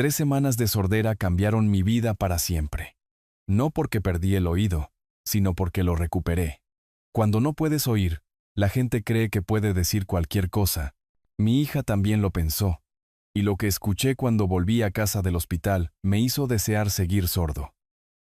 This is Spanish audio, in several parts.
3 semanas de sordera cambiaron mi vida para siempre. No porque perdí el oído, sino porque lo recuperé. Cuando no puedes oír, la gente cree que puede decir cualquier cosa. Mi hija también lo pensó, y lo que escuché cuando volví a casa del hospital me hizo desear seguir sordo.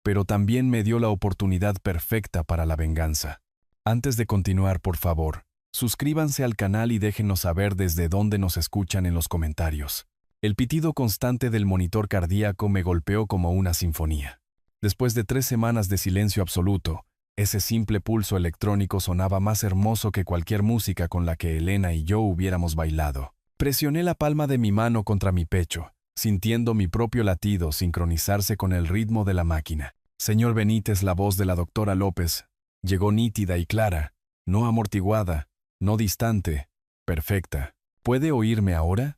Pero también me dio la oportunidad perfecta para la venganza. Antes de continuar, por favor, suscríbanse al canal y déjenos saber desde dónde nos escuchan en los comentarios. El pitido constante del monitor cardíaco me golpeó como una sinfonía. Después de 3 semanas de silencio absoluto, ese simple pulso electrónico sonaba más hermoso que cualquier música con la que Elena y yo hubiéramos bailado. Presioné la palma de mi mano contra mi pecho, sintiendo mi propio latido sincronizarse con el ritmo de la máquina. Señor Benítez, la voz de la doctora López, llegó nítida y clara, no amortiguada, no distante, perfecta. ¿Puede oírme ahora?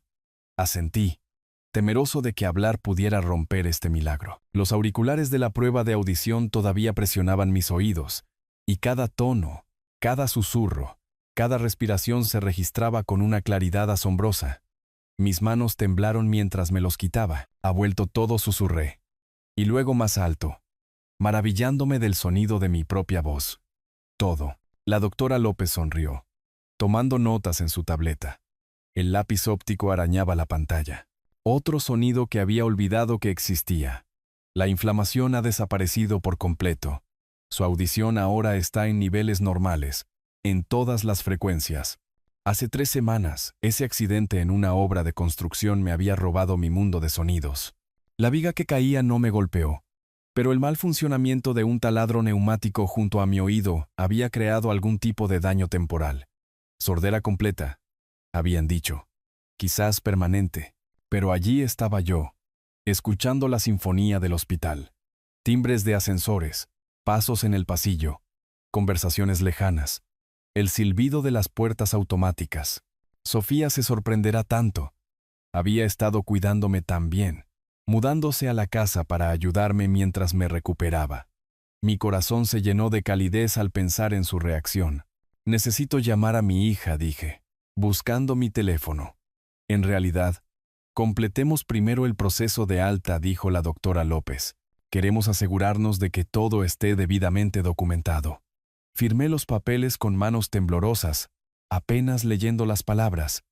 Asentí, temeroso de que hablar pudiera romper este milagro. Los auriculares de la prueba de audición todavía presionaban mis oídos, y cada tono, cada susurro, cada respiración se registraba con una claridad asombrosa. Mis manos temblaron mientras me los quitaba. «Ha vuelto todo», susurré. Y luego más alto, maravillándome del sonido de mi propia voz. «Todo». La doctora López sonrió, tomando notas en su tableta. El lápiz óptico arañaba la pantalla. Otro sonido que había olvidado que existía. La inflamación ha desaparecido por completo. Su audición ahora está en niveles normales, en todas las frecuencias. Hace 3 semanas, ese accidente en una obra de construcción me había robado mi mundo de sonidos. La viga que caía no me golpeó, pero el mal funcionamiento de un taladro neumático junto a mi oído había creado algún tipo de daño temporal. Sordera completa, habían dicho. Quizás permanente. Pero allí estaba yo, escuchando la sinfonía del hospital. Timbres de ascensores, pasos en el pasillo, conversaciones lejanas, el silbido de las puertas automáticas. Sofía se sorprenderá tanto. Había estado cuidándome tan bien, mudándose a la casa para ayudarme mientras me recuperaba. Mi corazón se llenó de calidez al pensar en su reacción. Necesito llamar a mi hija, dije, buscando mi teléfono. En realidad, completemos primero el proceso de alta, dijo la doctora López. Queremos asegurarnos de que todo esté debidamente documentado. Firmé los papeles con manos temblorosas, apenas leyendo las palabras.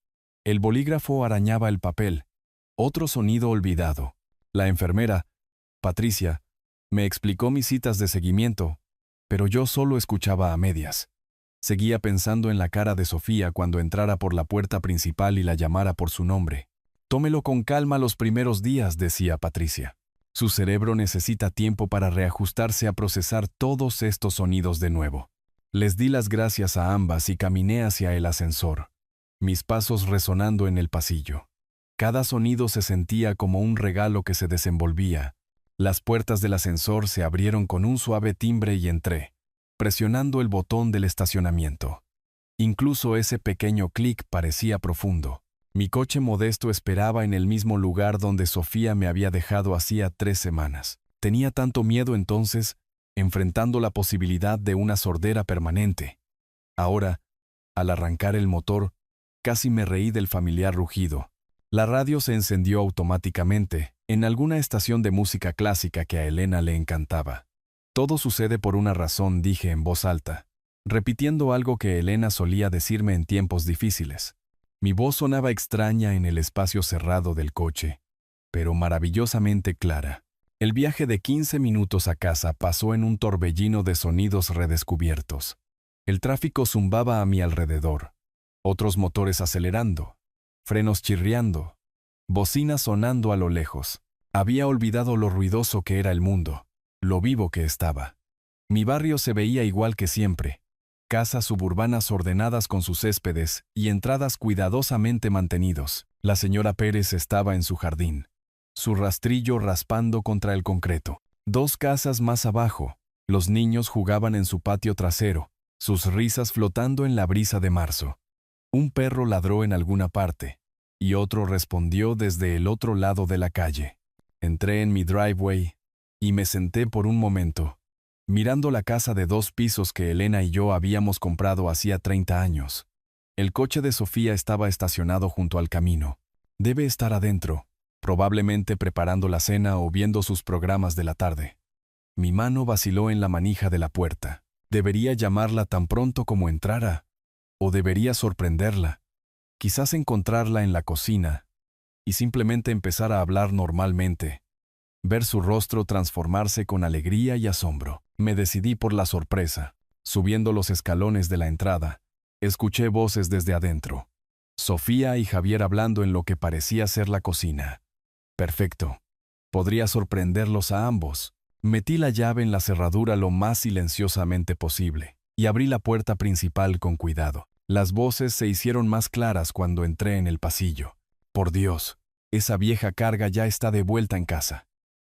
El bolígrafo arañaba el papel. Otro sonido olvidado. La enfermera, Patricia, me explicó mis citas de seguimiento, pero yo solo escuchaba a medias. Seguía pensando en la cara de Sofía cuando entrara por la puerta principal y la llamara por su nombre. Tómelo con calma los primeros días, decía Patricia. Su cerebro necesita tiempo para reajustarse a procesar todos estos sonidos de nuevo. Les di las gracias a ambas y caminé hacia el ascensor, mis pasos resonando en el pasillo. Cada sonido se sentía como un regalo que se desenvolvía. Las puertas del ascensor se abrieron con un suave timbre y entré, presionando el botón del estacionamiento. Incluso ese pequeño clic parecía profundo. Mi coche modesto esperaba en el mismo lugar donde Sofía me había dejado hacía 3 semanas. Tenía tanto miedo entonces, enfrentando la posibilidad de una sordera permanente. Ahora, al arrancar el motor, casi me reí del familiar rugido. La radio se encendió automáticamente, en alguna estación de música clásica que a Elena le encantaba. Todo sucede por una razón, dije en voz alta, repitiendo algo que Elena solía decirme en tiempos difíciles. Mi voz sonaba extraña en el espacio cerrado del coche, pero maravillosamente clara. El viaje de 15 minutos a casa pasó en un torbellino de sonidos redescubiertos. El tráfico zumbaba a mi alrededor, otros motores acelerando, frenos chirriando, bocinas sonando a lo lejos. Había olvidado lo ruidoso que era el mundo, lo vivo que estaba. Mi barrio se veía igual que siempre. Casas suburbanas ordenadas con sus céspedes y entradas cuidadosamente mantenidos. La señora Pérez estaba en su jardín, su rastrillo raspando contra el concreto. 2 casas más abajo, los niños jugaban en su patio trasero, sus risas flotando en la brisa de marzo. Un perro ladró en alguna parte, y otro respondió desde el otro lado de la calle. Entré en mi driveway y me senté por un momento, mirando la casa de 2 pisos que Elena y yo habíamos comprado hacía 30 años. El coche de Sofía estaba estacionado junto al camino. Debe estar adentro, probablemente preparando la cena o viendo sus programas de la tarde. Mi mano vaciló en la manija de la puerta. ¿Debería llamarla tan pronto como entrara? ¿O debería sorprenderla? Quizás encontrarla en la cocina y simplemente empezar a hablar normalmente. Ver su rostro transformarse con alegría y asombro. Me decidí por la sorpresa. Subiendo los escalones de la entrada, escuché voces desde adentro. Sofía y Javier hablando en lo que parecía ser la cocina. Perfecto. Podría sorprenderlos a ambos. Metí la llave en la cerradura lo más silenciosamente posible y abrí la puerta principal con cuidado. Las voces se hicieron más claras cuando entré en el pasillo. Por Dios, esa vieja carga ya está de vuelta en casa.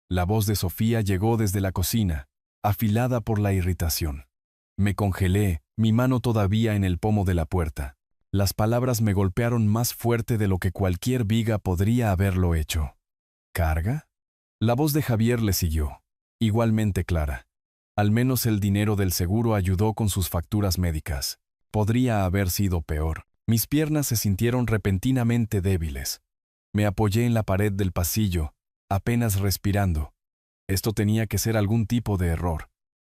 La voz de Sofía llegó desde la cocina, afilada por la irritación. Me congelé, mi mano todavía en el pomo de la puerta. Las palabras me golpearon más fuerte de lo que cualquier viga podría haberlo hecho. ¿Carga? La voz de Javier le siguió, igualmente clara. Al menos el dinero del seguro ayudó con sus facturas médicas. Podría haber sido peor. Mis piernas se sintieron repentinamente débiles. Me apoyé en la pared del pasillo, apenas respirando. Esto tenía que ser algún tipo de error.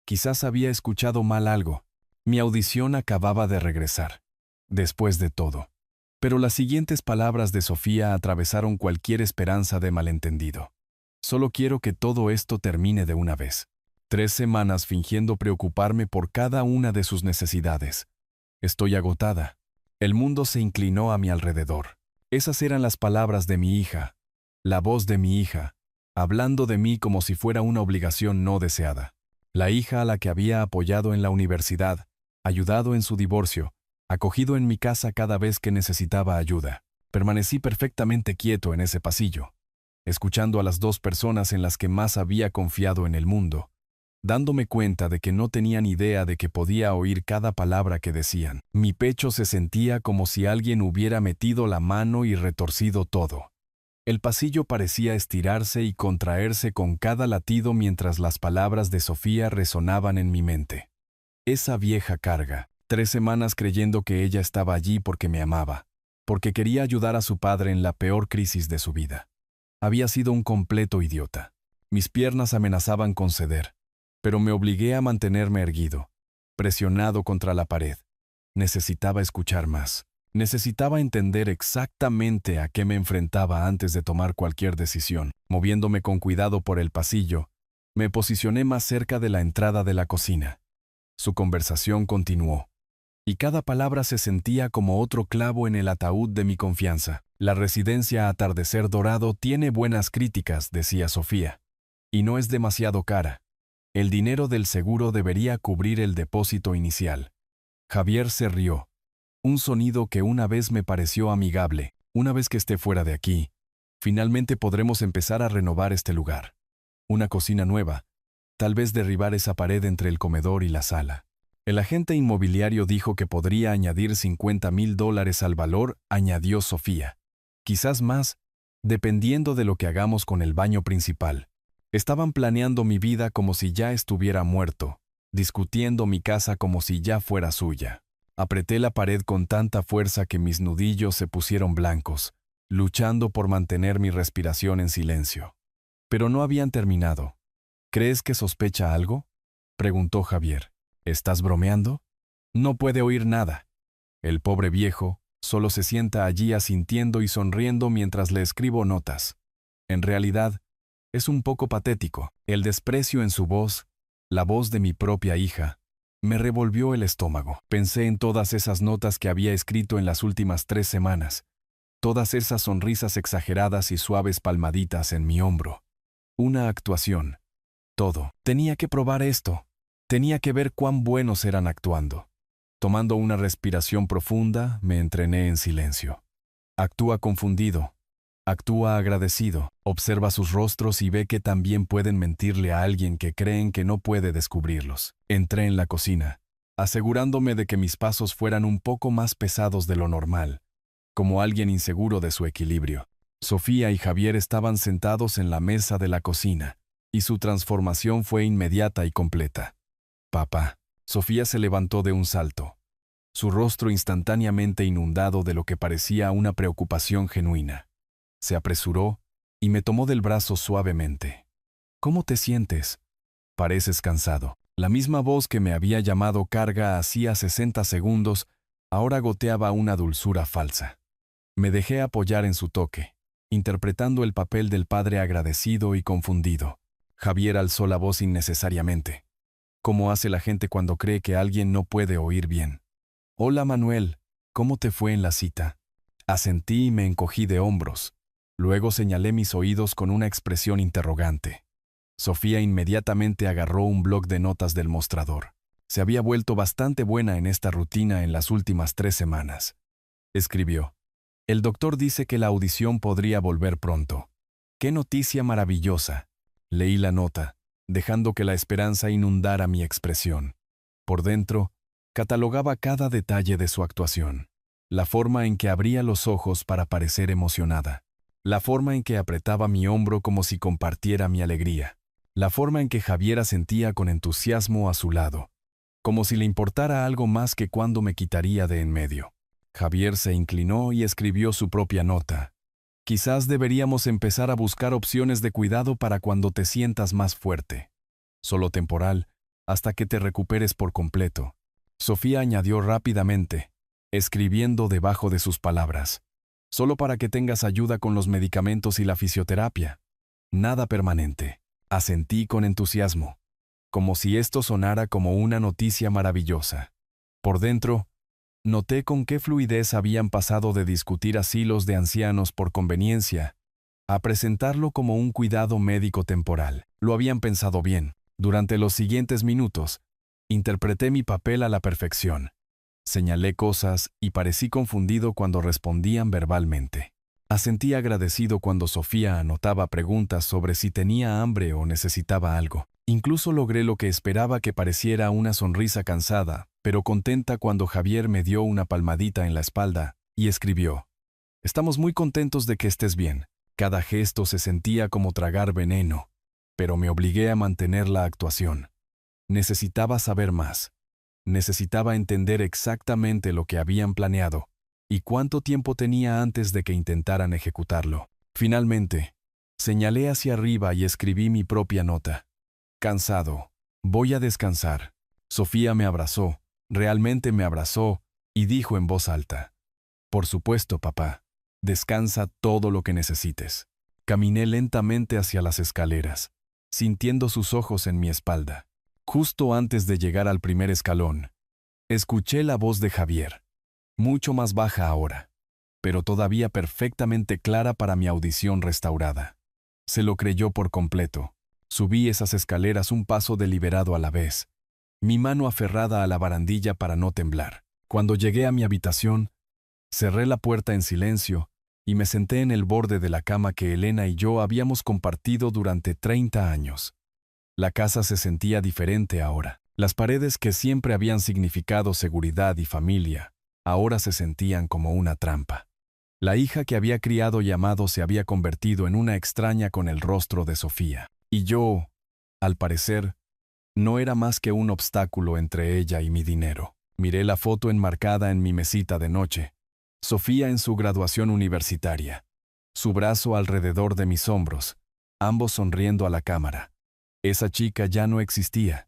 Quizás había escuchado mal algo. Mi audición acababa de regresar. Después de todo. Pero las siguientes palabras de Sofía atravesaron cualquier esperanza de malentendido. Solo quiero que todo esto termine de una vez. 3 semanas fingiendo preocuparme por cada una de sus necesidades. Estoy agotada. El mundo se inclinó a mi alrededor. Esas eran las palabras de mi hija, la voz de mi hija, hablando de mí como si fuera una obligación no deseada. La hija a la que había apoyado en la universidad, ayudado en su divorcio, acogido en mi casa cada vez que necesitaba ayuda. Permanecí perfectamente quieto en ese pasillo, escuchando a las 2 personas en las que más había confiado en el mundo, dándome cuenta de que no tenían idea de que podía oír cada palabra que decían. Mi pecho se sentía como si alguien hubiera metido la mano y retorcido todo. El pasillo parecía estirarse y contraerse con cada latido mientras las palabras de Sofía resonaban en mi mente. Esa vieja carga. 3 semanas creyendo que ella estaba allí porque me amaba, porque quería ayudar a su padre en la peor crisis de su vida. Había sido un completo idiota. Mis piernas amenazaban con ceder, pero me obligué a mantenerme erguido, presionado contra la pared. Necesitaba escuchar más. Necesitaba entender exactamente a qué me enfrentaba antes de tomar cualquier decisión. Moviéndome con cuidado por el pasillo, me posicioné más cerca de la entrada de la cocina. Su conversación continuó, y cada palabra se sentía como otro clavo en el ataúd de mi confianza. La residencia Atardecer Dorado tiene buenas críticas, decía Sofía, y no es demasiado cara. El dinero del seguro debería cubrir el depósito inicial. Javier se rió. Un sonido que una vez me pareció amigable. Una vez que esté fuera de aquí, finalmente podremos empezar a renovar este lugar. Una cocina nueva. Tal vez derribar esa pared entre el comedor y la sala. El agente inmobiliario dijo que podría añadir $50,000 al valor, añadió Sofía. Quizás más, dependiendo de lo que hagamos con el baño principal. Estaban planeando mi vida como si ya estuviera muerto, discutiendo mi casa como si ya fuera suya. Apreté la pared con tanta fuerza que mis nudillos se pusieron blancos, luchando por mantener mi respiración en silencio. Pero no habían terminado. ¿Crees que sospecha algo?, preguntó Javier. ¿Estás bromeando? No puede oír nada. El pobre viejo solo se sienta allí asintiendo y sonriendo mientras le escribo notas. En realidad, es un poco patético. El desprecio en su voz, la voz de mi propia hija, me revolvió el estómago. Pensé en todas esas notas que había escrito en las últimas 3 semanas, todas esas sonrisas exageradas y suaves palmaditas en mi hombro. Una actuación. Todo. Tenía que probar esto. Tenía que ver cuán buenos eran actuando. Tomando una respiración profunda, me entrené en silencio. Actúa confundido. Actúa agradecido. Observa sus rostros y ve que también pueden mentirle a alguien que creen que no puede descubrirlos. Entré en la cocina, asegurándome de que mis pasos fueran un poco más pesados de lo normal, como alguien inseguro de su equilibrio. Sofía y Javier estaban sentados en la mesa de la cocina, y su transformación fue inmediata y completa. Papá. Sofía se levantó de un salto, su rostro instantáneamente inundado de lo que parecía una preocupación genuina. Se apresuró, y me tomó del brazo suavemente. «¿Cómo te sientes? Pareces cansado». La misma voz que me había llamado carga hacía 60 segundos, ahora goteaba una dulzura falsa. Me dejé apoyar en su toque, interpretando el papel del padre agradecido y confundido. Javier alzó la voz innecesariamente, como hace la gente cuando cree que alguien no puede oír bien. «Hola Manuel, ¿cómo te fue en la cita?» Asentí y me encogí de hombros. Luego señalé mis oídos con una expresión interrogante. Sofía inmediatamente agarró un bloc de notas del mostrador. Se había vuelto bastante buena en esta rutina en las últimas 3 semanas. Escribió: «El doctor dice que la audición podría volver pronto. ¡Qué noticia maravillosa!». Leí la nota, dejando que la esperanza inundara mi expresión. Por dentro, catalogaba cada detalle de su actuación. La forma en que abría los ojos para parecer emocionada. La forma en que apretaba mi hombro como si compartiera mi alegría. La forma en que Javier asentía con entusiasmo a su lado, como si le importara algo más que cuándo me quitaría de en medio. Javier se inclinó y escribió su propia nota. «Quizás deberíamos empezar a buscar opciones de cuidado para cuando te sientas más fuerte. Solo temporal, hasta que te recuperes por completo». Sofía añadió rápidamente, escribiendo debajo de sus palabras: «Solo para que tengas ayuda con los medicamentos y la fisioterapia. Nada permanente». Asentí con entusiasmo, como si esto sonara como una noticia maravillosa. Por dentro, noté con qué fluidez habían pasado de discutir asilos de ancianos por conveniencia a presentarlo como un cuidado médico temporal. Lo habían pensado bien. Durante los siguientes minutos, interpreté mi papel a la perfección. Señalé cosas y parecí confundido cuando respondían verbalmente. Asentí agradecido cuando Sofía anotaba preguntas sobre si tenía hambre o necesitaba algo. Incluso logré lo que esperaba, que pareciera una sonrisa cansada, pero contenta, cuando Javier me dio una palmadita en la espalda y escribió: «Estamos muy contentos de que estés bien». Cada gesto se sentía como tragar veneno, pero me obligué a mantener la actuación. Necesitaba saber más. Necesitaba entender exactamente lo que habían planeado y cuánto tiempo tenía antes de que intentaran ejecutarlo. Finalmente, señalé hacia arriba y escribí mi propia nota. «Cansado. Voy a descansar». Sofía me abrazó, realmente me abrazó, y dijo en voz alta: «Por supuesto, papá. Descansa todo lo que necesites». Caminé lentamente hacia las escaleras, sintiendo sus ojos en mi espalda. Justo antes de llegar al primer escalón, escuché la voz de Javier. Mucho más baja ahora, pero todavía perfectamente clara para mi audición restaurada. Se lo creyó por completo. Subí esas escaleras un paso deliberado a la vez, mi mano aferrada a la barandilla para no temblar. Cuando llegué a mi habitación, cerré la puerta en silencio y me senté en el borde de la cama que Elena y yo habíamos compartido durante 30 años. La casa se sentía diferente ahora. Las paredes, que siempre habían significado seguridad y familia, ahora se sentían como una trampa. La hija que había criado y amado se había convertido en una extraña con el rostro de Sofía. Y yo, al parecer, no era más que un obstáculo entre ella y mi dinero. Miré la foto enmarcada en mi mesita de noche. Sofía en su graduación universitaria. Su brazo alrededor de mis hombros, ambos sonriendo a la cámara. Esa chica ya no existía.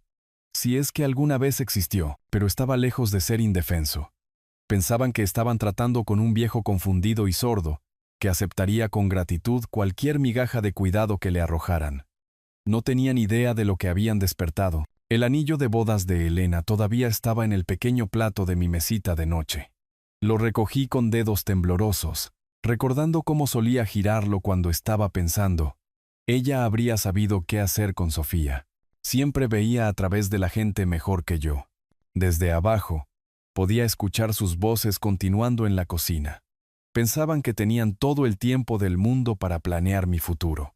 Si es que alguna vez existió, pero estaba lejos de ser indefenso. Pensaban que estaban tratando con un viejo confundido y sordo, que aceptaría con gratitud cualquier migaja de cuidado que le arrojaran. No tenían idea de lo que habían despertado. El anillo de bodas de Elena todavía estaba en el pequeño plato de mi mesita de noche. Lo recogí con dedos temblorosos, recordando cómo solía girarlo cuando estaba pensando. Ella habría sabido qué hacer con Sofía. Siempre veía a través de la gente mejor que yo. Desde abajo, podía escuchar sus voces continuando en la cocina. Pensaban que tenían todo el tiempo del mundo para planear mi futuro.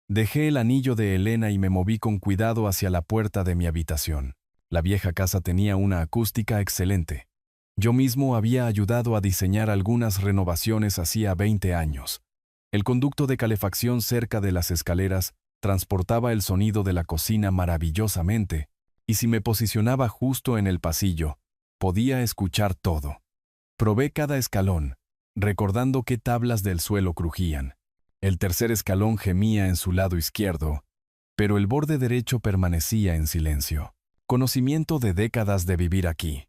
Dejé el anillo de Elena y me moví con cuidado hacia la puerta de mi habitación. La vieja casa tenía una acústica excelente. Yo mismo había ayudado a diseñar algunas renovaciones hacía 20 años. El conducto de calefacción cerca de las escaleras transportaba el sonido de la cocina maravillosamente, y si me posicionaba justo en el pasillo, podía escuchar todo. Probé cada escalón, recordando qué tablas del suelo crujían. El tercer escalón gemía en su lado izquierdo, pero el borde derecho permanecía en silencio. Conocimiento de décadas de vivir aquí,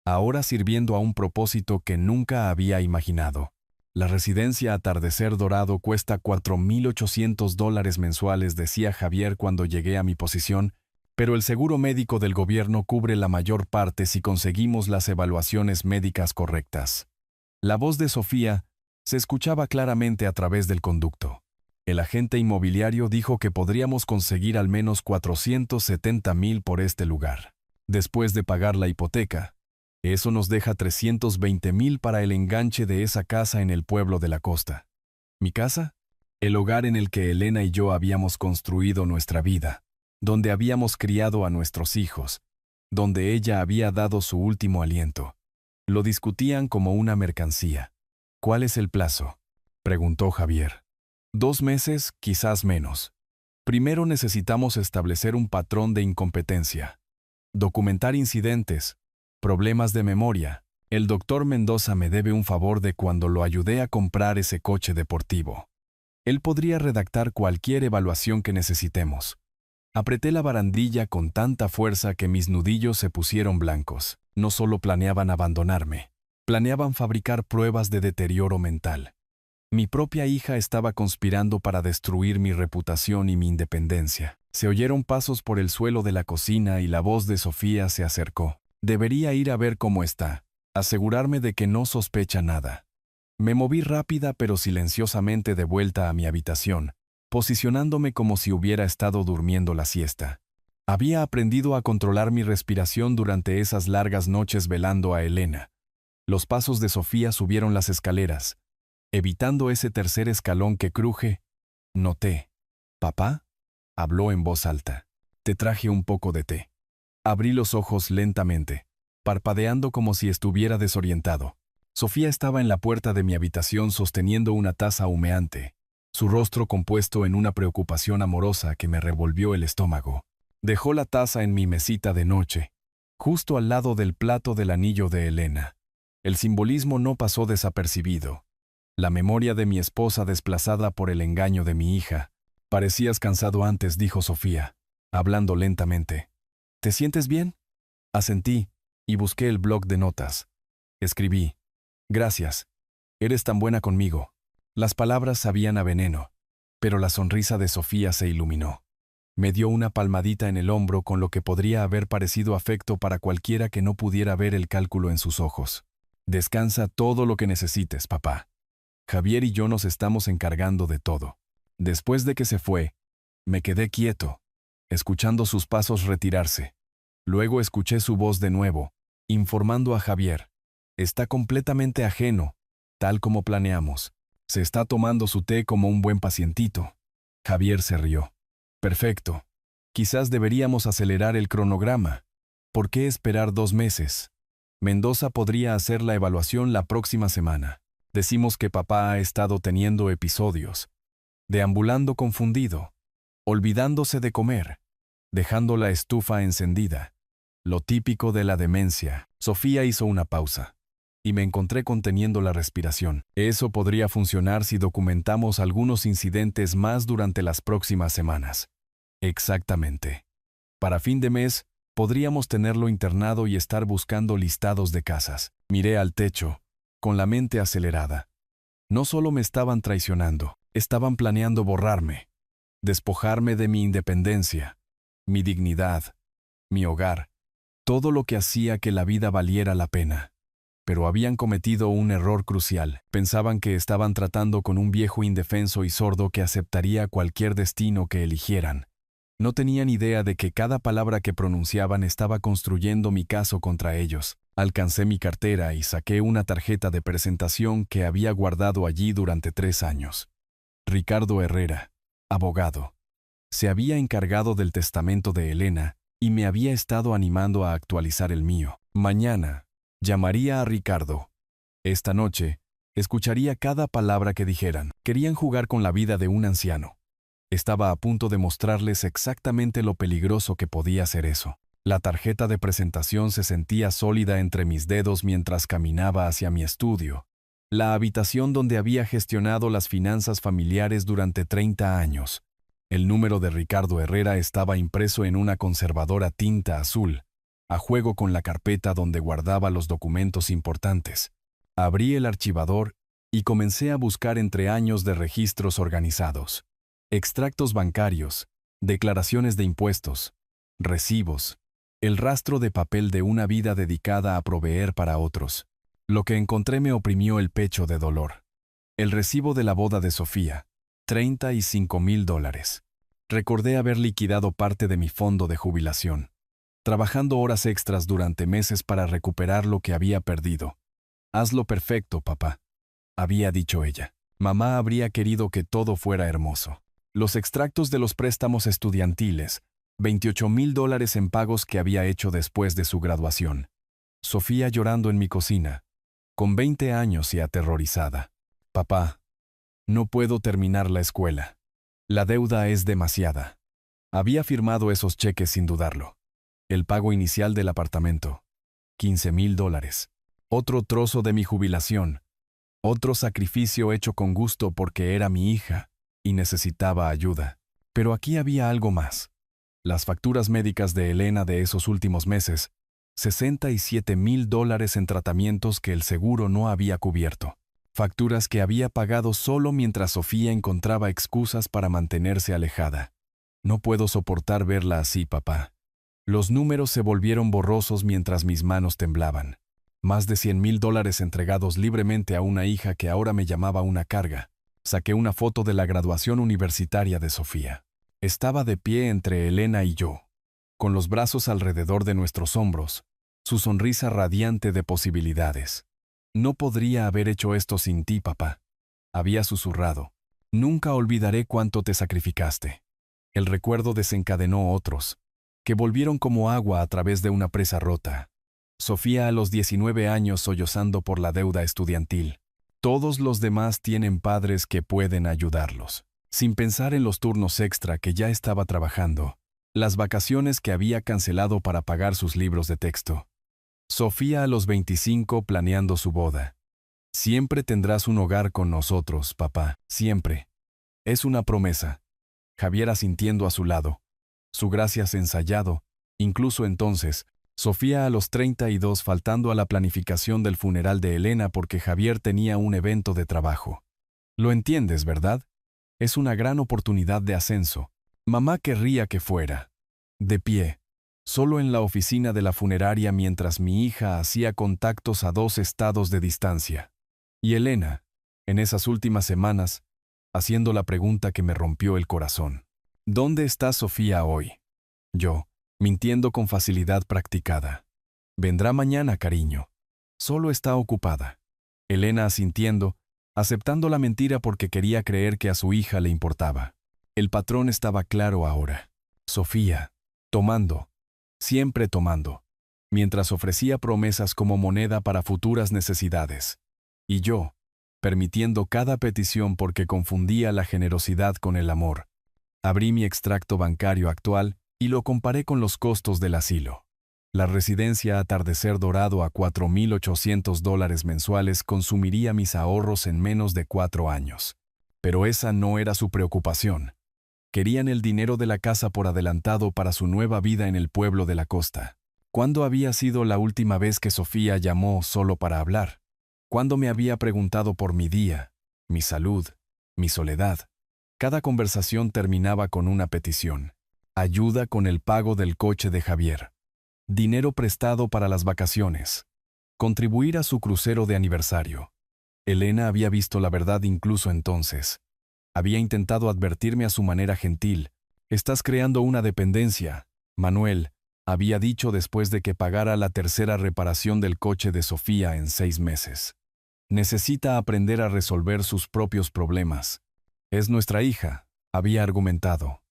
ahora sirviendo a un propósito que nunca había imaginado. La residencia Atardecer Dorado cuesta $4,800 mensuales, decía Javier cuando llegué a mi posición, pero el seguro médico del gobierno cubre la mayor parte si conseguimos las evaluaciones médicas correctas. La voz de Sofía se escuchaba claramente a través del conducto. El agente inmobiliario dijo que podríamos conseguir al menos $470,000 por este lugar. Después de pagar la hipoteca, eso nos deja $320,000 para el enganche de esa casa en el pueblo de la costa. ¿Mi casa? El hogar en el que Elena y yo habíamos construido nuestra vida, donde habíamos criado a nuestros hijos, donde ella había dado su último aliento. Lo discutían como una mercancía. ¿Cuál es el plazo?, preguntó Javier. 2 meses, quizás menos. Primero necesitamos establecer un patrón de incompetencia. Documentar incidentes, problemas de memoria. El doctor Mendoza me debe un favor de cuando lo ayudé a comprar ese coche deportivo. Él podría redactar cualquier evaluación que necesitemos. Apreté la barandilla con tanta fuerza que mis nudillos se pusieron blancos. No solo planeaban abandonarme, planeaban fabricar pruebas de deterioro mental. Mi propia hija estaba conspirando para destruir mi reputación y mi independencia. Se oyeron pasos por el suelo de la cocina y la voz de Sofía se acercó. Debería ir a ver cómo está, asegurarme de que no sospecha nada. Me moví rápida pero silenciosamente de vuelta a mi habitación, posicionándome como si hubiera estado durmiendo la siesta. Había aprendido a controlar mi respiración durante esas largas noches velando a Elena. Los pasos de Sofía subieron las escaleras. Evitando ese tercer escalón que cruje, noté. «¿Papá?», habló en voz alta. «Te traje un poco de té». Abrí los ojos lentamente, parpadeando como si estuviera desorientado. Sofía estaba en la puerta de mi habitación sosteniendo una taza humeante, su rostro compuesto en una preocupación amorosa que me revolvió el estómago. Dejó la taza en mi mesita de noche, justo al lado del plato del anillo de Elena. El simbolismo no pasó desapercibido. La memoria de mi esposa desplazada por el engaño de mi hija. «Parecías cansado antes», dijo Sofía, hablando lentamente. «¿Te sientes bien?». Asentí y busqué el bloc de notas. Escribí: «Gracias. Eres tan buena conmigo». Las palabras sabían a veneno, pero la sonrisa de Sofía se iluminó. Me dio una palmadita en el hombro con lo que podría haber parecido afecto para cualquiera que no pudiera ver el cálculo en sus ojos. «Descansa todo lo que necesites, papá. Javier y yo nos estamos encargando de todo». Después de que se fue, me quedé quieto, escuchando sus pasos retirarse. Luego escuché su voz de nuevo, informando a Javier. «Está completamente ajeno, tal como planeamos. Se está tomando su té como un buen pacientito». Javier se rió. «Perfecto. Quizás deberíamos acelerar el cronograma. ¿Por qué esperar 2 meses? Mendoza podría hacer la evaluación la próxima semana. Decimos que papá ha estado teniendo episodios, deambulando confundido, olvidándose de comer, dejando la estufa encendida. Lo típico de la demencia». Sofía hizo una pausa, y me encontré conteniendo la respiración. «Eso podría funcionar si documentamos algunos incidentes más durante las próximas semanas». «Exactamente. Para fin de mes, podríamos tenerlo internado y estar buscando listados de casas». Miré al techo, con la mente acelerada. No solo me estaban traicionando, estaban planeando borrarme, despojarme de mi independencia, mi dignidad, mi hogar, todo lo que hacía que la vida valiera la pena. Pero habían cometido un error crucial. Pensaban que estaban tratando con un viejo indefenso y sordo que aceptaría cualquier destino que eligieran. No tenían idea de que cada palabra que pronunciaban estaba construyendo mi caso contra ellos. Alcancé mi cartera y saqué una tarjeta de presentación que había guardado allí durante 3 años. Ricardo Herrera, abogado. Se había encargado del testamento de Elena y me había estado animando a actualizar el mío. Mañana llamaría a Ricardo. Esta noche escucharía cada palabra que dijeran. Querían jugar con la vida de un anciano. Estaba a punto de mostrarles exactamente lo peligroso que podía ser eso. La tarjeta de presentación se sentía sólida entre mis dedos mientras caminaba hacia mi estudio, la habitación donde había gestionado las finanzas familiares durante 30 años. El número de Ricardo Herrera estaba impreso en una conservadora tinta azul, a juego con la carpeta donde guardaba los documentos importantes. Abrí el archivador y comencé a buscar entre años de registros organizados, extractos bancarios, declaraciones de impuestos, recibos, el rastro de papel de una vida dedicada a proveer para otros. Lo que encontré me oprimió el pecho de dolor. El recibo de la boda de Sofía, $35,000. Recordé haber liquidado parte de mi fondo de jubilación, trabajando horas extras durante meses para recuperar lo que había perdido. Hazlo perfecto, papá, había dicho ella. Mamá habría querido que todo fuera hermoso. Los extractos de los préstamos estudiantiles, $28,000 en pagos que había hecho después de su graduación. Sofía llorando en mi cocina, con 20 años y aterrorizada. Papá, no puedo terminar la escuela. La deuda es demasiada. Había firmado esos cheques sin dudarlo. El pago inicial del apartamento, $15,000. Otro trozo de mi jubilación. Otro sacrificio hecho con gusto porque era mi hija y necesitaba ayuda. Pero aquí había algo más. Las facturas médicas de Elena de esos últimos meses, $67,000 en tratamientos que el seguro no había cubierto. Facturas que había pagado solo mientras Sofía encontraba excusas para mantenerse alejada. No puedo soportar verla así, papá. Los números se volvieron borrosos mientras mis manos temblaban. Más de $100,000 entregados libremente a una hija que ahora me llamaba una carga. Saqué una foto de la graduación universitaria de Sofía. Estaba de pie entre Elena y yo, con los brazos alrededor de nuestros hombros, su sonrisa radiante de posibilidades. No podría haber hecho esto sin ti, papá, había susurrado. Nunca olvidaré cuánto te sacrificaste. El recuerdo desencadenó otros, que volvieron como agua a través de una presa rota. Sofía a los 19 años sollozando por la deuda estudiantil. Todos los demás tienen padres que pueden ayudarlos. Sin pensar en los turnos extra que ya estaba trabajando, las vacaciones que había cancelado para pagar sus libros de texto. Sofía a los 25 planeando su boda. Siempre tendrás un hogar con nosotros, papá, siempre. Es una promesa. Javier asintiendo a su lado. Su gracias ensayado, incluso entonces. Sofía a los 32 faltando a la planificación del funeral de Elena porque Javier tenía un evento de trabajo. Lo entiendes, ¿verdad? Es una gran oportunidad de ascenso. Mamá querría que fuera. De pie, solo en la oficina de la funeraria mientras mi hija hacía contactos a 2 estados de distancia. Y Elena, en esas últimas semanas, haciendo la pregunta que me rompió el corazón. ¿Dónde está Sofía hoy? Yo, mintiendo con facilidad practicada. Vendrá mañana, cariño. Solo está ocupada. Elena asintiendo, aceptando la mentira porque quería creer que a su hija le importaba. El patrón estaba claro ahora. Sofía, tomando, siempre tomando, mientras ofrecía promesas como moneda para futuras necesidades. Y yo, permitiendo cada petición porque confundía la generosidad con el amor. Abrí mi extracto bancario actual y lo comparé con los costos del asilo. La residencia Atardecer Dorado a $4,800 mensuales consumiría mis ahorros en menos de 4 años. Pero esa no era su preocupación. Querían el dinero de la casa por adelantado para su nueva vida en el pueblo de la costa. ¿Cuándo había sido la última vez que Sofía llamó solo para hablar? ¿Cuándo me había preguntado por mi día, mi salud, mi soledad? Cada conversación terminaba con una petición. Ayuda con el pago del coche de Javier. Dinero prestado para las vacaciones. Contribuir a su crucero de aniversario. Elena había visto la verdad incluso entonces. Había intentado advertirme a su manera gentil. Estás creando una dependencia, Manuel, había dicho después de que pagara la 3ª reparación del coche de Sofía en 6 meses. Necesita aprender a resolver sus propios problemas. Es nuestra hija, había argumentado.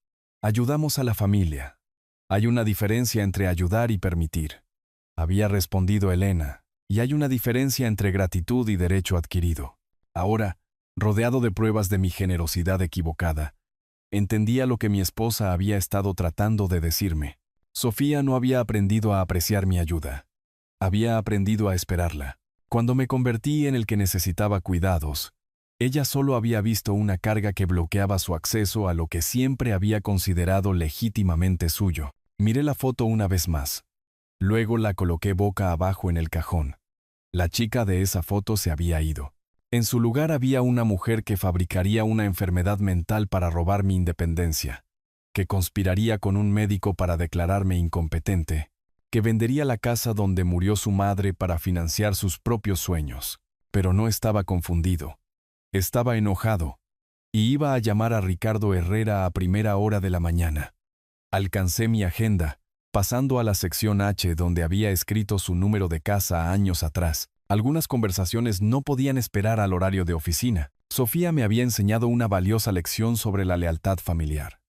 Ayudamos a la familia. Hay una diferencia entre ayudar y permitir. Había respondido Elena, y hay una diferencia entre gratitud y derecho adquirido. Ahora, rodeado de pruebas de mi generosidad equivocada, entendía lo que mi esposa había estado tratando de decirme. Sofía no había aprendido a apreciar mi ayuda. Había aprendido a esperarla. Cuando me convertí en el que necesitaba cuidados, ella solo había visto una carga que bloqueaba su acceso a lo que siempre había considerado legítimamente suyo. Miré la foto una vez más. Luego la coloqué boca abajo en el cajón. La chica de esa foto se había ido. En su lugar había una mujer que fabricaría una enfermedad mental para robar mi independencia, que conspiraría con un médico para declararme incompetente, que vendería la casa donde murió su madre para financiar sus propios sueños. Pero no estaba confundido. Estaba enojado, y iba a llamar a Ricardo Herrera a primera hora de la mañana. Alcancé mi agenda, pasando a la sección H donde había escrito su número de casa años atrás. Algunas conversaciones no podían esperar al horario de oficina. Sofía me había enseñado una valiosa lección sobre la lealtad familiar.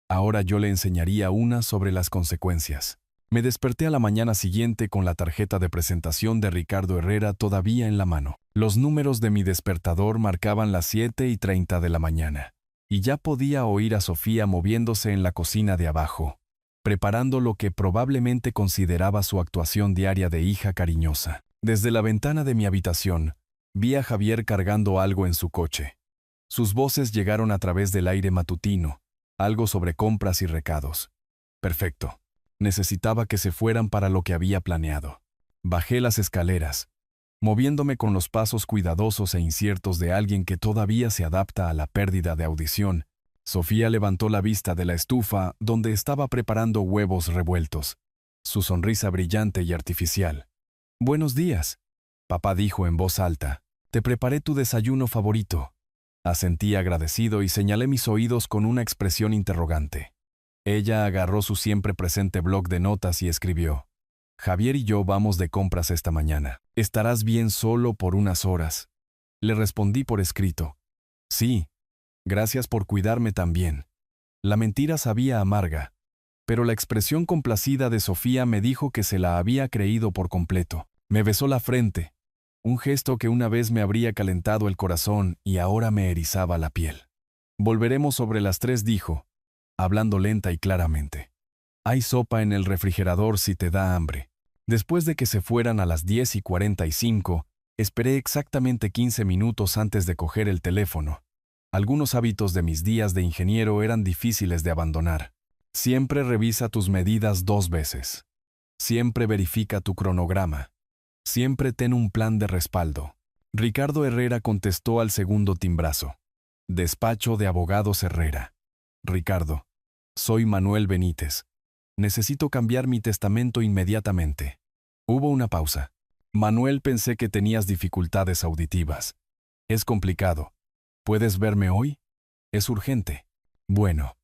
Ahora yo le enseñaría una sobre las consecuencias. Me desperté a la mañana siguiente con la tarjeta de presentación de Ricardo Herrera todavía en la mano. Los números de mi despertador marcaban las 7:30 de la mañana, y ya podía oír a Sofía moviéndose en la cocina de abajo, preparando lo que probablemente consideraba su actuación diaria de hija cariñosa. Desde la ventana de mi habitación, vi a Javier cargando algo en su coche. Sus voces llegaron a través del aire matutino, algo sobre compras y recados. Perfecto. Necesitaba que se fueran para lo que había planeado. Bajé las escaleras, moviéndome con los pasos cuidadosos e inciertos de alguien que todavía se adapta a la pérdida de audición. Sofía levantó la vista de la estufa donde estaba preparando huevos revueltos, su sonrisa brillante y artificial. «Buenos días», papá dijo en voz alta. «Te preparé tu desayuno favorito». Asentí agradecido y señalé mis oídos con una expresión interrogante. Ella agarró su siempre presente bloc de notas y escribió: «Javier y yo vamos de compras esta mañana. ¿Estarás bien solo por unas horas?». Le respondí por escrito: «Sí, gracias por cuidarme también». La mentira sabía amarga, pero la expresión complacida de Sofía me dijo que se la había creído por completo. Me besó la frente, un gesto que una vez me habría calentado el corazón y ahora me erizaba la piel. «Volveremos sobre las 3», dijo, hablando lenta y claramente. «Hay sopa en el refrigerador si te da hambre». Después de que se fueran a las 10:45, esperé exactamente 15 minutos antes de coger el teléfono. Algunos hábitos de mis días de ingeniero eran difíciles de abandonar. Siempre revisa tus medidas 2 veces. Siempre verifica tu cronograma. Siempre ten un plan de respaldo. Ricardo Herrera contestó al segundo timbrazo. Despacho de abogados Herrera. «Ricardo, soy Manuel Benítez. Necesito cambiar mi testamento inmediatamente». Hubo una pausa. «Manuel, pensé que tenías dificultades auditivas. Es complicado. ¿Puedes verme hoy? Es urgente». «Bueno,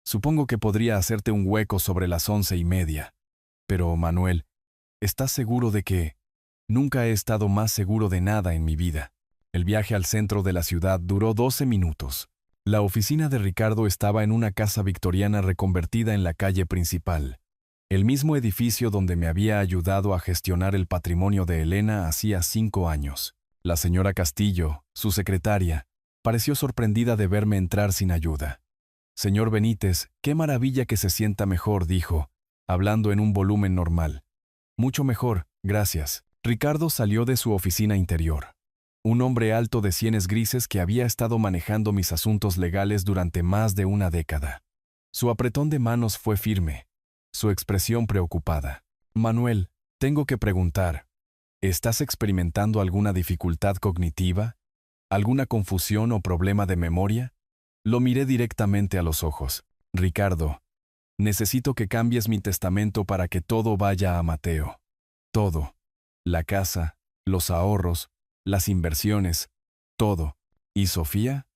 supongo que podría hacerte un hueco sobre las 11:30. Pero, Manuel, ¿estás seguro de que...?» Nunca he estado más seguro de nada en mi vida. El viaje al centro de la ciudad duró 12 minutos. La oficina de Ricardo estaba en una casa victoriana reconvertida en la calle principal, el mismo edificio donde me había ayudado a gestionar el patrimonio de Elena hacía 5 años. La señora Castillo, su secretaria, pareció sorprendida de verme entrar sin ayuda. «Señor Benítez, qué maravilla que se sienta mejor», dijo, hablando en un volumen normal. «Mucho mejor, gracias». Ricardo salió de su oficina interior. Un hombre alto de sienes grises que había estado manejando mis asuntos legales durante más de una década. Su apretón de manos fue firme, su expresión preocupada. «Manuel, tengo que preguntar, ¿estás experimentando alguna dificultad cognitiva? ¿Alguna confusión o problema de memoria?». Lo miré directamente a los ojos. «Ricardo, necesito que cambies mi testamento para que todo vaya a Mateo. Todo. La casa, los ahorros, las inversiones, todo. ¿Y Sofía?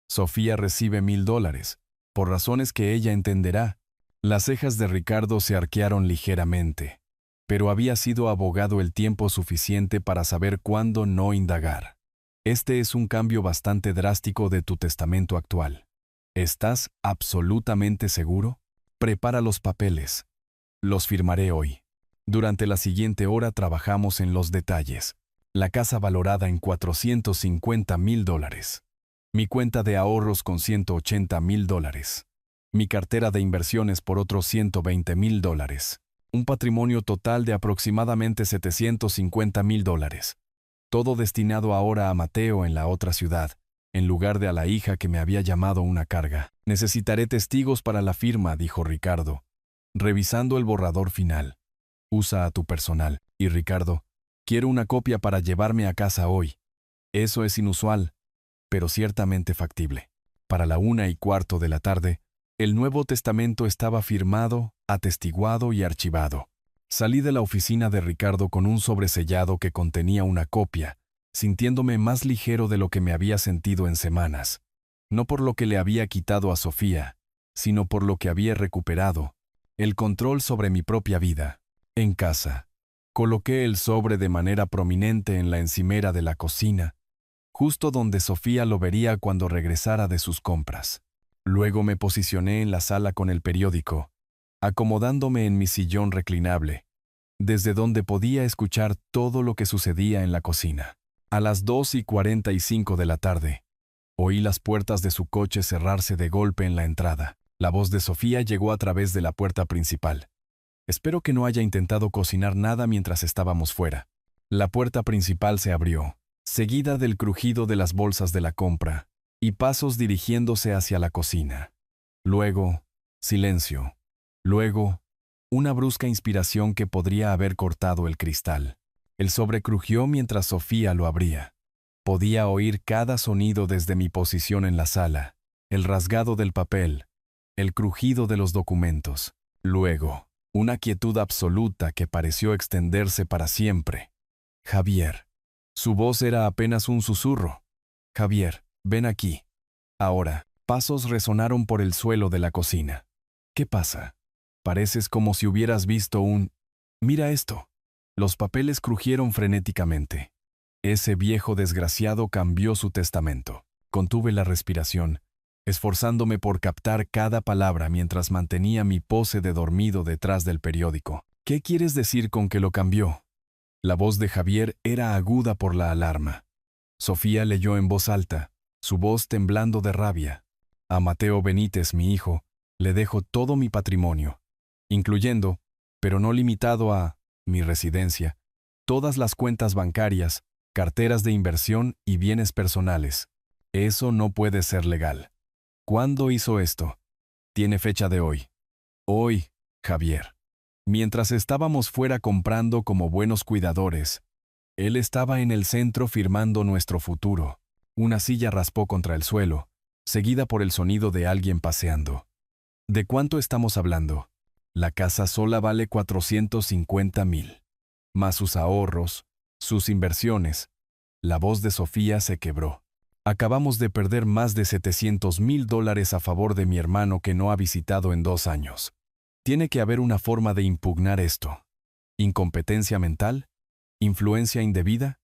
Sofía recibe $1000, por razones que ella entenderá». Las cejas de Ricardo se arquearon ligeramente, pero había sido abogado el tiempo suficiente para saber cuándo no indagar. «Este es un cambio bastante drástico de tu testamento actual. ¿Estás absolutamente seguro? Prepara los papeles. Los firmaré hoy». Durante la siguiente hora trabajamos en los detalles. La casa valorada en $450,000. Mi cuenta de ahorros con $180,000. Mi cartera de inversiones por otros $120,000. Un patrimonio total de aproximadamente $750,000. todo destinado ahora a Mateo en la otra ciudad, en lugar de a la hija que me había llamado una carga. Necesitaré testigos para la firma, dijo Ricardo, revisando el borrador final. Usa a tu personal. Y Ricardo, quiero una copia para llevarme a casa hoy. Eso es inusual, pero ciertamente factible. Para la 1:15 de la tarde, el Nuevo Testamento estaba firmado, atestiguado y archivado. Salí de la oficina de Ricardo con un sobresellado que contenía una copia, sintiéndome más ligero de lo que me había sentido en semanas. No por lo que le había quitado a Sofía, sino por lo que había recuperado, el control sobre mi propia vida. En casa, coloqué el sobre de manera prominente en la encimera de la cocina, justo donde Sofía lo vería cuando regresara de sus compras. Luego me posicioné en la sala con el periódico, acomodándome en mi sillón reclinable, desde donde podía escuchar todo lo que sucedía en la cocina. A las 2:45 de la tarde, oí las puertas de su coche cerrarse de golpe en la entrada. La voz de Sofía llegó a través de la puerta principal. Espero que no haya intentado cocinar nada mientras estábamos fuera. La puerta principal se abrió, seguida del crujido de las bolsas de la compra, y pasos dirigiéndose hacia la cocina. Luego, silencio. Luego, una brusca inspiración que podría haber cortado el cristal. El sobre crujió mientras Sofía lo abría. Podía oír cada sonido desde mi posición en la sala, el rasgado del papel, el crujido de los documentos. Luego, una quietud absoluta que pareció extenderse para siempre. Javier. Su voz era apenas un susurro. Javier, ven aquí. Ahora, pasos resonaron por el suelo de la cocina. ¿Qué pasa? Pareces como si hubieras visto un... Mira esto. Los papeles crujieron frenéticamente. Ese viejo desgraciado cambió su testamento. Contuve la respiración, esforzándome por captar cada palabra mientras mantenía mi pose de dormido detrás del periódico. ¿Qué quieres decir con que lo cambió? La voz de Javier era aguda por la alarma. Sofía leyó en voz alta, su voz temblando de rabia. A Mateo Benítez, mi hijo, le dejo todo mi patrimonio, incluyendo, pero no limitado a, mi residencia, todas las cuentas bancarias, carteras de inversión y bienes personales. Eso no puede ser legal. ¿Cuándo hizo esto? Tiene fecha de hoy. Hoy, Javier. Mientras estábamos fuera comprando como buenos cuidadores, él estaba en el centro firmando nuestro futuro. Una silla raspó contra el suelo, seguida por el sonido de alguien paseando. ¿De cuánto estamos hablando? La casa sola vale 450,000. Más sus ahorros, sus inversiones. La voz de Sofía se quebró. Acabamos de perder más de $700,000 a favor de mi hermano que no ha visitado en 2 años. Tiene que haber una forma de impugnar esto. ¿Incompetencia mental? ¿Influencia indebida?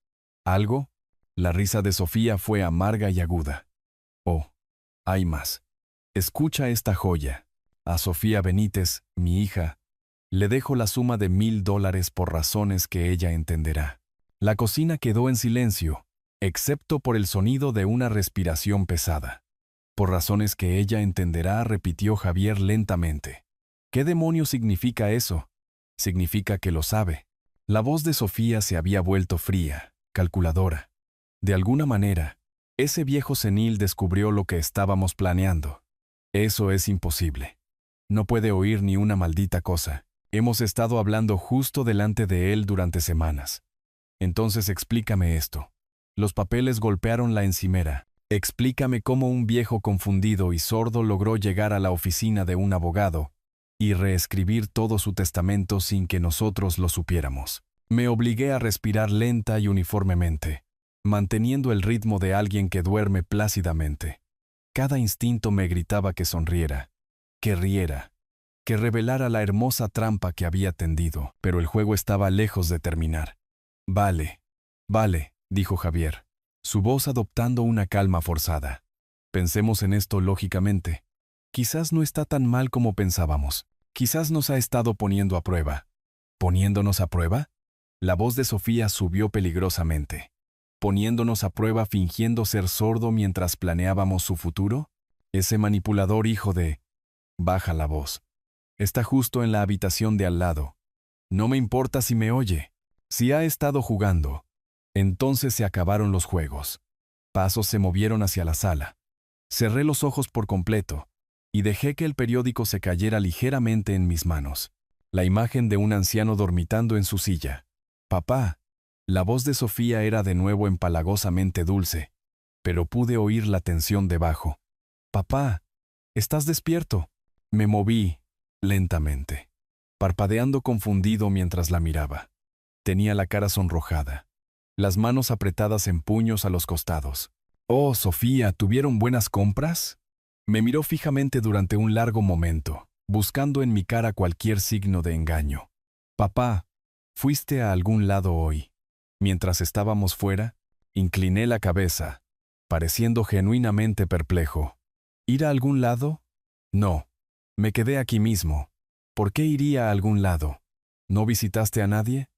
¿Algo? La risa de Sofía fue amarga y aguda. Oh, hay más. Escucha esta joya. A Sofía Benítez, mi hija, le dejo la suma de $1,000 por razones que ella entenderá. La cocina quedó en silencio, excepto por el sonido de una respiración pesada. Por razones que ella entenderá, repitió Javier lentamente. ¿Qué demonios significa eso? Significa que lo sabe. La voz de Sofía se había vuelto fría, calculadora. De alguna manera, ese viejo senil descubrió lo que estábamos planeando. Eso es imposible. No puede oír ni una maldita cosa. Hemos estado hablando justo delante de él durante semanas. Entonces explícame esto. Los papeles golpearon la encimera. Explícame cómo un viejo confundido y sordo logró llegar a la oficina de un abogado y reescribir todo su testamento sin que nosotros lo supiéramos. Me obligué a respirar lenta y uniformemente, manteniendo el ritmo de alguien que duerme plácidamente. Cada instinto me gritaba que sonriera, que riera, que revelara la hermosa trampa que había tendido, pero el juego estaba lejos de terminar. Vale, dijo Javier, su voz adoptando una calma forzada. Pensemos en esto lógicamente. Quizás no está tan mal como pensábamos. Quizás nos ha estado poniendo a prueba. ¿Poniéndonos a prueba? La voz de Sofía subió peligrosamente. ¿Poniéndonos a prueba fingiendo ser sordo mientras planeábamos su futuro? Ese manipulador hijo de... Baja la voz. Está justo en la habitación de al lado. No me importa si me oye. Si ha estado jugando. Entonces se acabaron los juegos. Pasos se movieron hacia la sala. Cerré los ojos por completo y dejé que el periódico se cayera ligeramente en mis manos. La imagen de un anciano dormitando en su silla. «Papá». La voz de Sofía era de nuevo empalagosamente dulce, pero pude oír la tensión debajo. «Papá, ¿estás despierto?» Me moví lentamente, parpadeando confundido mientras la miraba. Tenía la cara sonrojada, las manos apretadas en puños a los costados. «Oh, Sofía, ¿tuvieron buenas compras?» Me miró fijamente durante un largo momento, buscando en mi cara cualquier signo de engaño. «Papá, ¿fuiste a algún lado hoy?» Mientras estábamos fuera, incliné la cabeza, pareciendo genuinamente perplejo. ¿Ir a algún lado? No. Me quedé aquí mismo. ¿Por qué iría a algún lado? ¿No visitaste a nadie?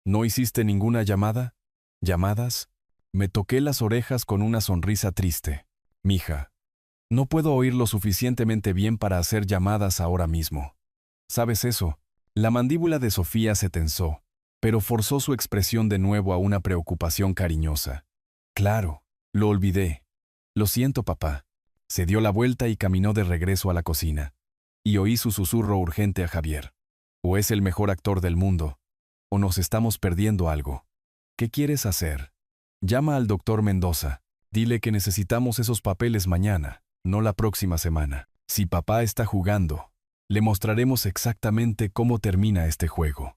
¿No hiciste ninguna llamada? ¿Llamadas? Me toqué las orejas con una sonrisa triste. Mija, no puedo oír lo suficientemente bien para hacer llamadas ahora mismo. ¿Sabes eso? La mandíbula de Sofía se tensó, pero forzó su expresión de nuevo a una preocupación cariñosa. Claro, lo olvidé. Lo siento, papá. Se dio la vuelta y caminó de regreso a la cocina. Y oí su susurro urgente a Javier. O es el mejor actor del mundo, o nos estamos perdiendo algo. ¿Qué quieres hacer? Llama al doctor Mendoza. Dile que necesitamos esos papeles mañana, no la próxima semana. Si papá está jugando, le mostraremos exactamente cómo termina este juego.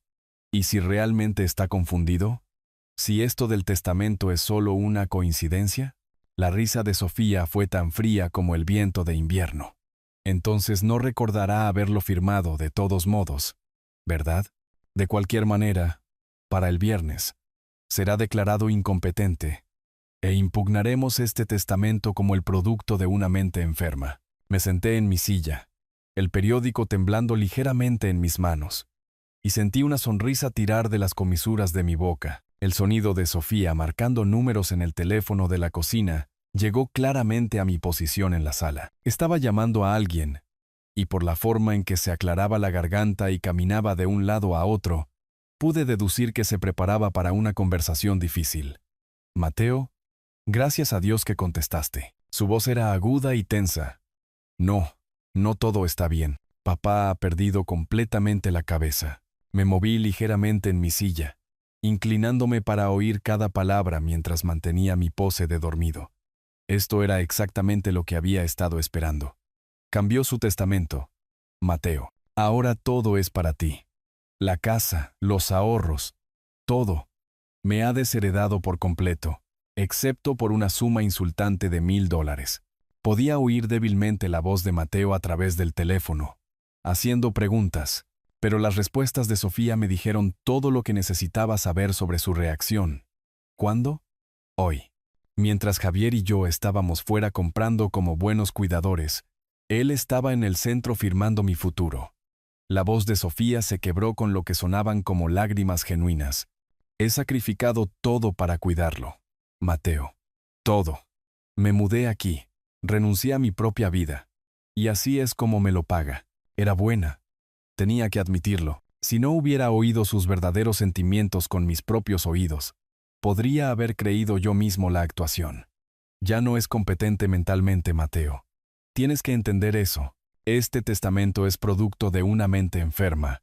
¿Y si realmente está confundido? ¿Si esto del testamento es solo una coincidencia? La risa de Sofía fue tan fría como el viento de invierno. Entonces no recordará haberlo firmado de todos modos, ¿verdad? De cualquier manera, para el viernes, será declarado incompetente, e impugnaremos este testamento como el producto de una mente enferma. Me senté en mi silla, el periódico temblando ligeramente en mis manos, y sentí una sonrisa tirar de las comisuras de mi boca. El sonido de Sofía marcando números en el teléfono de la cocina llegó claramente a mi posición en la sala. Estaba llamando a alguien, y por la forma en que se aclaraba la garganta y caminaba de un lado a otro, pude deducir que se preparaba para una conversación difícil. «Mateo, gracias a Dios que contestaste». Su voz era aguda y tensa. No todo está bien. Papá ha perdido completamente la cabeza. Me moví ligeramente en mi silla, inclinándome para oír cada palabra mientras mantenía mi pose de dormido. Esto era exactamente lo que había estado esperando. Cambió su testamento. Mateo, ahora todo es para ti. La casa, los ahorros, todo. Me ha desheredado por completo, excepto por una suma insultante de $1000. Podía oír débilmente la voz de Mateo a través del teléfono, haciendo preguntas, pero las respuestas de Sofía me dijeron todo lo que necesitaba saber sobre su reacción. ¿Cuándo? Hoy. Mientras Javier y yo estábamos fuera comprando como buenos cuidadores, él estaba en el centro firmando mi futuro. La voz de Sofía se quebró con lo que sonaban como lágrimas genuinas. He sacrificado todo para cuidarlo. Mateo. Todo. Me mudé aquí. Renuncié a mi propia vida. Y así es como me lo paga. Era buena. Tenía que admitirlo. Si no hubiera oído sus verdaderos sentimientos con mis propios oídos, podría haber creído yo mismo la actuación. Ya no es competente mentalmente, Mateo. Tienes que entender eso. Este testamento es producto de una mente enferma.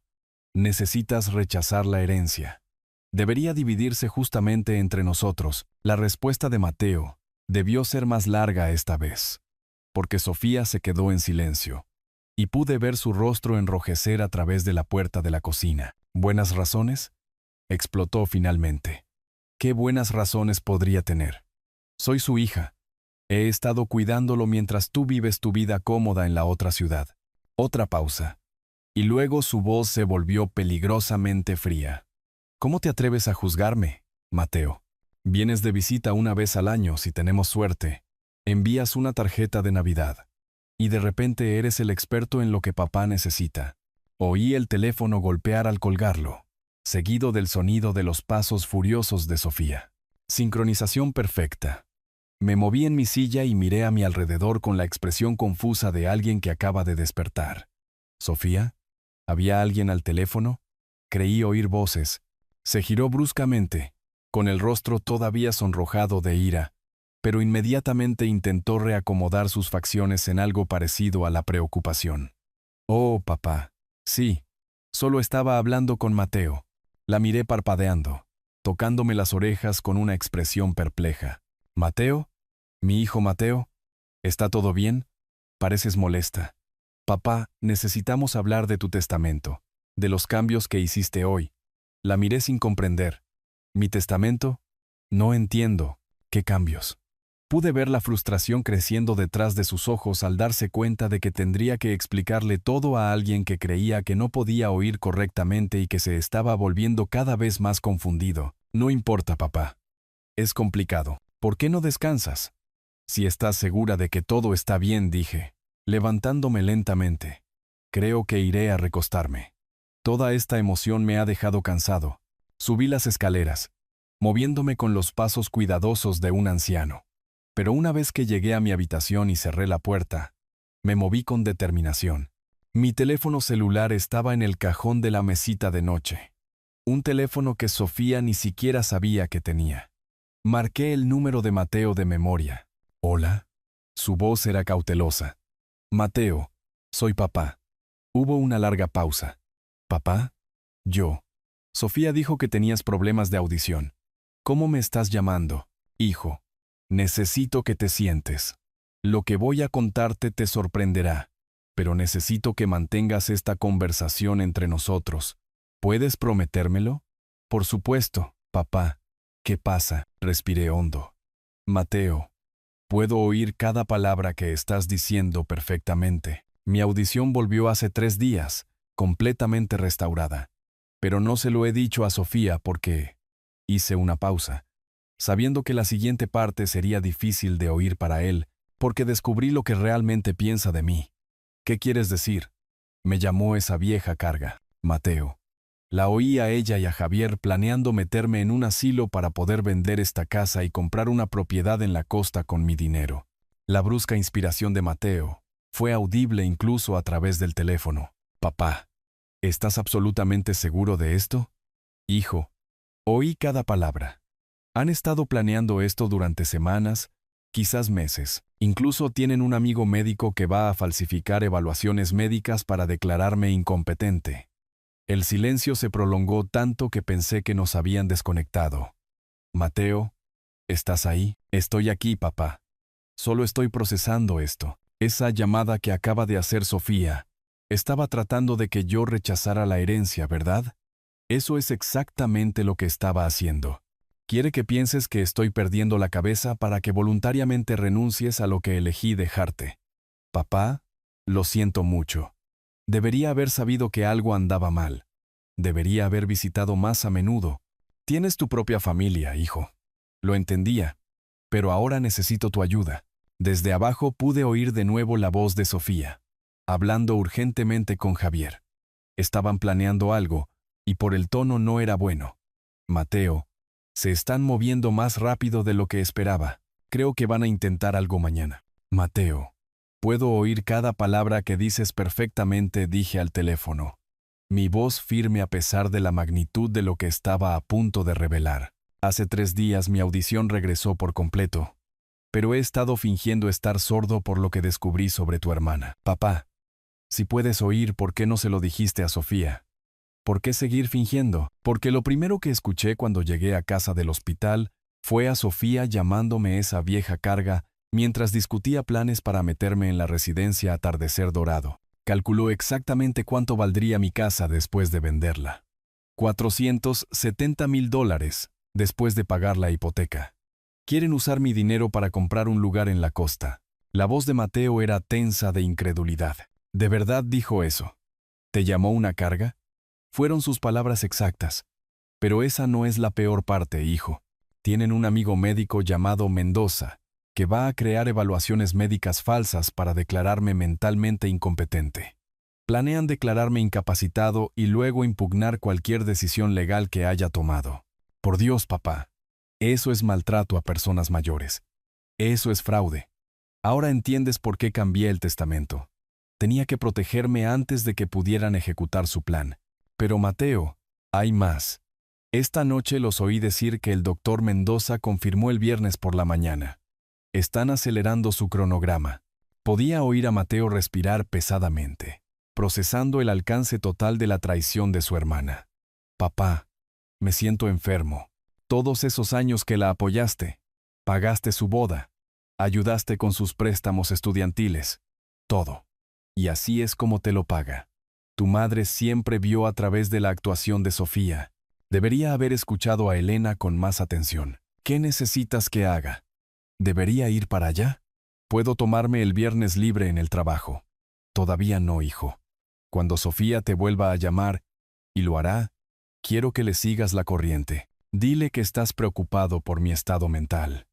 Necesitas rechazar la herencia. Debería dividirse justamente entre nosotros. La respuesta de Mateo debió ser más larga esta vez, porque Sofía se quedó en silencio, y pude ver su rostro enrojecer a través de la puerta de la cocina. ¿Buenas razones? Explotó finalmente. ¿Qué buenas razones podría tener? Soy su hija. He estado cuidándolo mientras tú vives tu vida cómoda en la otra ciudad. Otra pausa. Y luego su voz se volvió peligrosamente fría. ¿Cómo te atreves a juzgarme, Mateo? Vienes de visita una vez al año si tenemos suerte. Envías una tarjeta de Navidad. Y de repente eres el experto en lo que papá necesita. Oí el teléfono golpear al colgarlo, seguido del sonido de los pasos furiosos de Sofía. Sincronización perfecta. Me moví en mi silla y miré a mi alrededor con la expresión confusa de alguien que acaba de despertar. ¿Sofía? ¿Había alguien al teléfono? Creí oír voces. Se giró bruscamente, con el rostro todavía sonrojado de ira, pero inmediatamente intentó reacomodar sus facciones en algo parecido a la preocupación. Oh, papá. Sí. Solo estaba hablando con Mateo. La miré parpadeando, tocándome las orejas con una expresión perpleja. ¿Mateo? ¿Mi hijo Mateo? ¿Está todo bien? Pareces molesta. Papá, necesitamos hablar de tu testamento, de los cambios que hiciste hoy. La miré sin comprender. ¿Mi testamento? No entiendo. ¿Qué cambios? Pude ver la frustración creciendo detrás de sus ojos al darse cuenta de que tendría que explicarle todo a alguien que creía que no podía oír correctamente y que se estaba volviendo cada vez más confundido. No importa, papá. Es complicado. ¿Por qué no descansas? Si estás segura de que todo está bien, dije, levantándome lentamente. Creo que iré a recostarme. Toda esta emoción me ha dejado cansado. Subí las escaleras, moviéndome con los pasos cuidadosos de un anciano. Pero una vez que llegué a mi habitación y cerré la puerta, me moví con determinación. Mi teléfono celular estaba en el cajón de la mesita de noche. Un teléfono que Sofía ni siquiera sabía que tenía. Marqué el número de Mateo de memoria. ¿Hola? Su voz era cautelosa. Mateo, soy papá. Hubo una larga pausa. ¿Papá? Yo. Sofía dijo que tenías problemas de audición. ¿Cómo me estás llamando, hijo? Necesito que te sientes. Lo que voy a contarte te sorprenderá, pero necesito que mantengas esta conversación entre nosotros. ¿Puedes prometérmelo? Por supuesto, papá. ¿Qué pasa? Respiré hondo. Mateo, puedo oír cada palabra que estás diciendo perfectamente. Mi audición volvió hace 3 días, completamente restaurada. Pero no se lo he dicho a Sofía porque... Hice una pausa, sabiendo que la siguiente parte sería difícil de oír para él, porque descubrí lo que realmente piensa de mí. ¿Qué quieres decir? Me llamó esa vieja carga, Mateo. La oí a ella y a Javier planeando meterme en un asilo para poder vender esta casa y comprar una propiedad en la costa con mi dinero. La brusca inspiración de Mateo fue audible incluso a través del teléfono. Papá, ¿estás absolutamente seguro de esto? Hijo, oí cada palabra. Han estado planeando esto durante semanas, quizás meses. Incluso tienen un amigo médico que va a falsificar evaluaciones médicas para declararme incompetente. El silencio se prolongó tanto que pensé que nos habían desconectado. Mateo, ¿estás ahí? Estoy aquí, papá. Solo estoy procesando esto. Esa llamada que acaba de hacer Sofía estaba tratando de que yo rechazara la herencia, ¿verdad? Eso es exactamente lo que estaba haciendo. Quiere que pienses que estoy perdiendo la cabeza para que voluntariamente renuncies a lo que elegí dejarte. Papá, lo siento mucho. Debería haber sabido que algo andaba mal. Debería haber visitado más a menudo. Tienes tu propia familia, hijo. Lo entendía, pero ahora necesito tu ayuda. Desde abajo pude oír de nuevo la voz de Sofía, hablando urgentemente con Javier. Estaban planeando algo, y por el tono no era bueno. Mateo, se están moviendo más rápido de lo que esperaba. Creo que van a intentar algo mañana. Mateo, puedo oír cada palabra que dices perfectamente, dije al teléfono. Mi voz firme a pesar de la magnitud de lo que estaba a punto de revelar. Hace 3 días mi audición regresó por completo, pero he estado fingiendo estar sordo por lo que descubrí sobre tu hermana. Papá, si puedes oír, ¿por qué no se lo dijiste a Sofía? ¿Por qué seguir fingiendo? Porque lo primero que escuché cuando llegué a casa del hospital fue a Sofía llamándome esa vieja carga mientras discutía planes para meterme en la residencia Atardecer Dorado. Calculó exactamente cuánto valdría mi casa después de venderla. $470,000 después de pagar la hipoteca. Quieren usar mi dinero para comprar un lugar en la costa. La voz de Mateo era tensa de incredulidad. ¿De verdad dijo eso? ¿Te llamó una carga? Fueron sus palabras exactas. Pero esa no es la peor parte, hijo. Tienen un amigo médico llamado Mendoza, que va a crear evaluaciones médicas falsas para declararme mentalmente incompetente. Planean declararme incapacitado y luego impugnar cualquier decisión legal que haya tomado. Por Dios, papá. Eso es maltrato a personas mayores. Eso es fraude. Ahora entiendes por qué cambié el testamento. Tenía que protegerme antes de que pudieran ejecutar su plan. Pero Mateo, hay más. Esta noche los oí decir que el doctor Mendoza confirmó el viernes por la mañana. Están acelerando su cronograma. Podía oír a Mateo respirar pesadamente, procesando el alcance total de la traición de su hermana. Papá, me siento enfermo. Todos esos años que la apoyaste, pagaste su boda, ayudaste con sus préstamos estudiantiles, todo. Y así es como te lo paga. Tu madre siempre vio a través de la actuación de Sofía. Debería haber escuchado a Elena con más atención. ¿Qué necesitas que haga? ¿Debería ir para allá? Puedo tomarme el viernes libre en el trabajo. Todavía no, hijo. Cuando Sofía te vuelva a llamar, y lo hará, quiero que le sigas la corriente. Dile que estás preocupado por mi estado mental.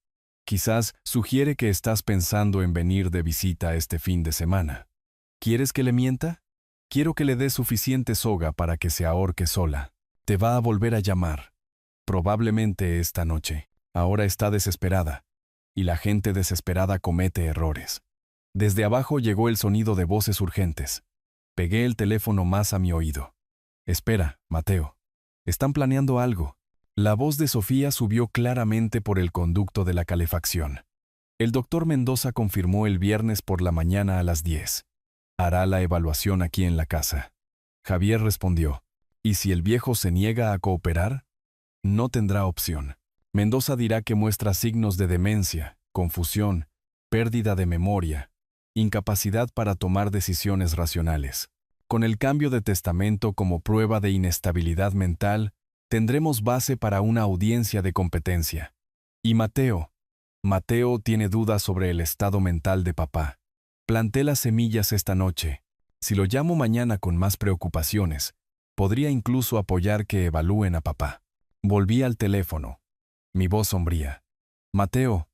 Quizás sugiere que estás pensando en venir de visita este fin de semana. ¿Quieres que le mienta? Quiero que le dé suficiente soga para que se ahorque sola. Te va a volver a llamar. Probablemente esta noche. Ahora está desesperada. Y la gente desesperada comete errores. Desde abajo llegó el sonido de voces urgentes. Pegué el teléfono más a mi oído. Espera, Mateo. Están planeando algo. La voz de Sofía subió claramente por el conducto de la calefacción. El doctor Mendoza confirmó el viernes por la mañana a las 10. Hará la evaluación aquí en la casa. Javier respondió. ¿Y si el viejo se niega a cooperar? No tendrá opción. Mendoza dirá que muestra signos de demencia, confusión, pérdida de memoria, incapacidad para tomar decisiones racionales. Con el cambio de testamento como prueba de inestabilidad mental, tendremos base para una audiencia de competencia. Y Mateo tiene dudas sobre el estado mental de papá. Planté las semillas esta noche. Si lo llamo mañana con más preocupaciones, podría incluso apoyar que evalúen a papá. Volví al teléfono. Mi voz sombría. Mateo,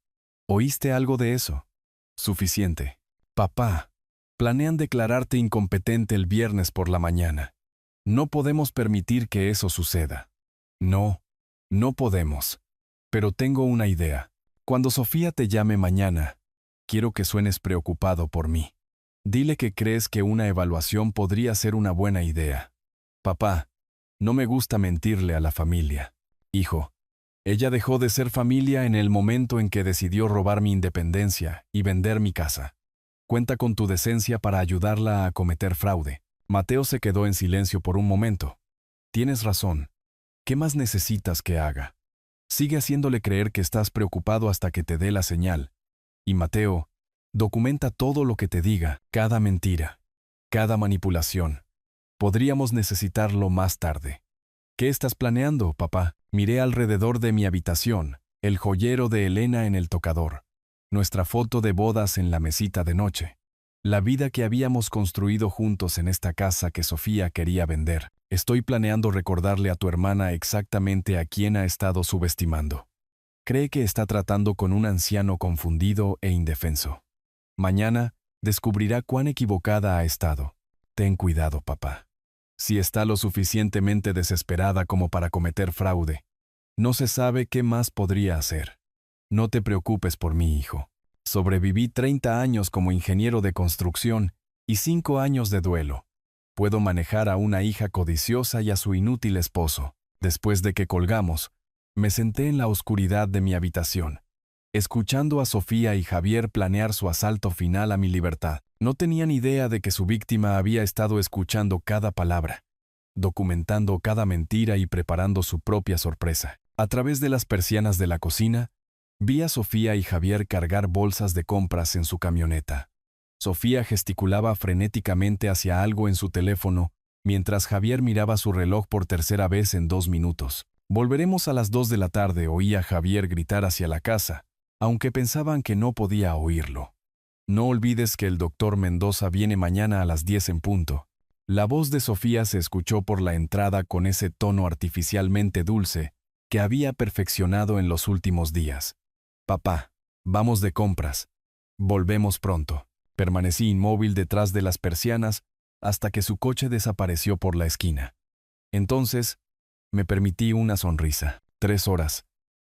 ¿oíste algo de eso? Suficiente. Papá, planean declararte incompetente el viernes por la mañana. No podemos permitir que eso suceda. No podemos. Pero tengo una idea. Cuando Sofía te llame mañana, quiero que suenes preocupado por mí. Dile que crees que una evaluación podría ser una buena idea. Papá, no me gusta mentirle a la familia. Hijo, ella dejó de ser familia en el momento en que decidió robar mi independencia y vender mi casa. Cuenta con tu decencia para ayudarla a cometer fraude. Mateo se quedó en silencio por un momento. Tienes razón. ¿Qué más necesitas que haga? Sigue haciéndole creer que estás preocupado hasta que te dé la señal. Y Mateo, documenta todo lo que te diga, cada mentira, cada manipulación. Podríamos necesitarlo más tarde. ¿Qué estás planeando, papá? Miré alrededor de mi habitación, el joyero de Elena en el tocador, nuestra foto de bodas en la mesita de noche, la vida que habíamos construido juntos en esta casa que Sofía quería vender. Estoy planeando recordarle a tu hermana exactamente a quién ha estado subestimando. Cree que está tratando con un anciano confundido e indefenso. Mañana descubrirá cuán equivocada ha estado. Ten cuidado, papá. Si está lo suficientemente desesperada como para cometer fraude, no se sabe qué más podría hacer. No te preocupes por mí, hijo. Sobreviví 30 años como ingeniero de construcción y 5 años de duelo. Puedo manejar a una hija codiciosa y a su inútil esposo. Después de que colgamos, me senté en la oscuridad de mi habitación, escuchando a Sofía y Javier planear su asalto final a mi libertad. No tenían idea de que su víctima había estado escuchando cada palabra, documentando cada mentira y preparando su propia sorpresa. A través de las persianas de la cocina, vi a Sofía y Javier cargar bolsas de compras en su camioneta. Sofía gesticulaba frenéticamente hacia algo en su teléfono, mientras Javier miraba su reloj por tercera vez en 2 minutos. Volveremos a las 2 de la tarde, oí a Javier gritar hacia la casa, aunque pensaban que no podía oírlo. No olvides que el doctor Mendoza viene mañana a las 10 en punto. La voz de Sofía se escuchó por la entrada con ese tono artificialmente dulce que había perfeccionado en los últimos días. Papá, vamos de compras. Volvemos pronto. Permanecí inmóvil detrás de las persianas hasta que su coche desapareció por la esquina. Entonces, me permití una sonrisa. 3 horas.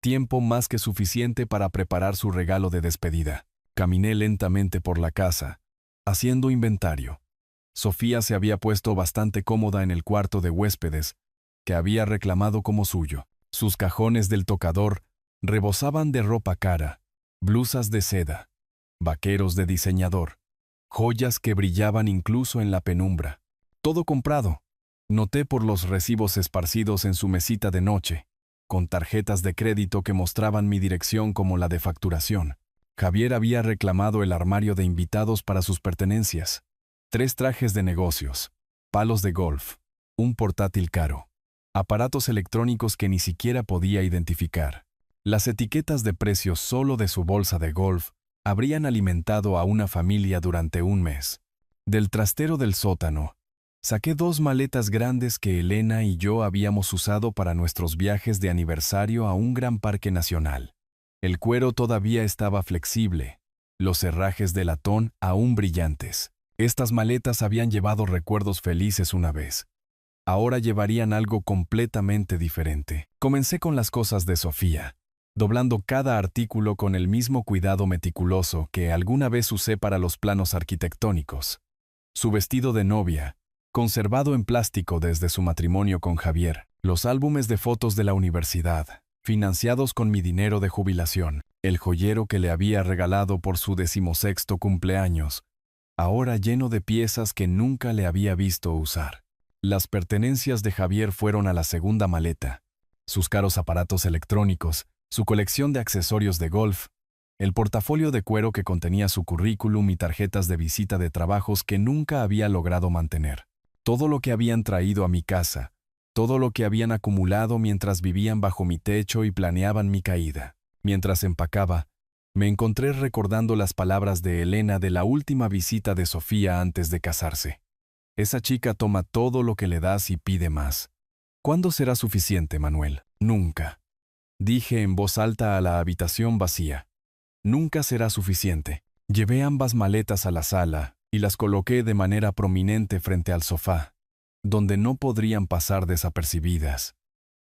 Tiempo más que suficiente para preparar su regalo de despedida. Caminé lentamente por la casa, haciendo inventario. Sofía se había puesto bastante cómoda en el cuarto de huéspedes, que había reclamado como suyo. Sus cajones del tocador rebosaban de ropa cara, blusas de seda, vaqueros de diseñador, joyas que brillaban incluso en la penumbra. Todo comprado. Noté por los recibos esparcidos en su mesita de noche, con tarjetas de crédito que mostraban mi dirección como la de facturación. Javier había reclamado el armario de invitados para sus pertenencias, 3 trajes de negocios, palos de golf, un portátil caro, aparatos electrónicos que ni siquiera podía identificar. Las etiquetas de precios solo de su bolsa de golf habrían alimentado a una familia durante un mes. Del trastero del sótano, saqué 2 maletas grandes que Elena y yo habíamos usado para nuestros viajes de aniversario a un gran parque nacional. El cuero todavía estaba flexible, los herrajes de latón aún brillantes. Estas maletas habían llevado recuerdos felices una vez. Ahora llevarían algo completamente diferente. Comencé con las cosas de Sofía, doblando cada artículo con el mismo cuidado meticuloso que alguna vez usé para los planos arquitectónicos. Su vestido de novia, conservado en plástico desde su matrimonio con Javier, los álbumes de fotos de la universidad, financiados con mi dinero de jubilación, el joyero que le había regalado por su 16º cumpleaños, ahora lleno de piezas que nunca le había visto usar. Las pertenencias de Javier fueron a la segunda maleta, sus caros aparatos electrónicos, su colección de accesorios de golf, el portafolio de cuero que contenía su currículum y tarjetas de visita de trabajos que nunca había logrado mantener. Todo lo que habían traído a mi casa, todo lo que habían acumulado mientras vivían bajo mi techo y planeaban mi caída. Mientras empacaba, me encontré recordando las palabras de Elena de la última visita de Sofía antes de casarse. Esa chica toma todo lo que le das y pide más. ¿Cuándo será suficiente, Manuel? Nunca. Dije en voz alta a la habitación vacía. Nunca será suficiente. Llevé ambas maletas a la sala y las coloqué de manera prominente frente al sofá, donde no podrían pasar desapercibidas.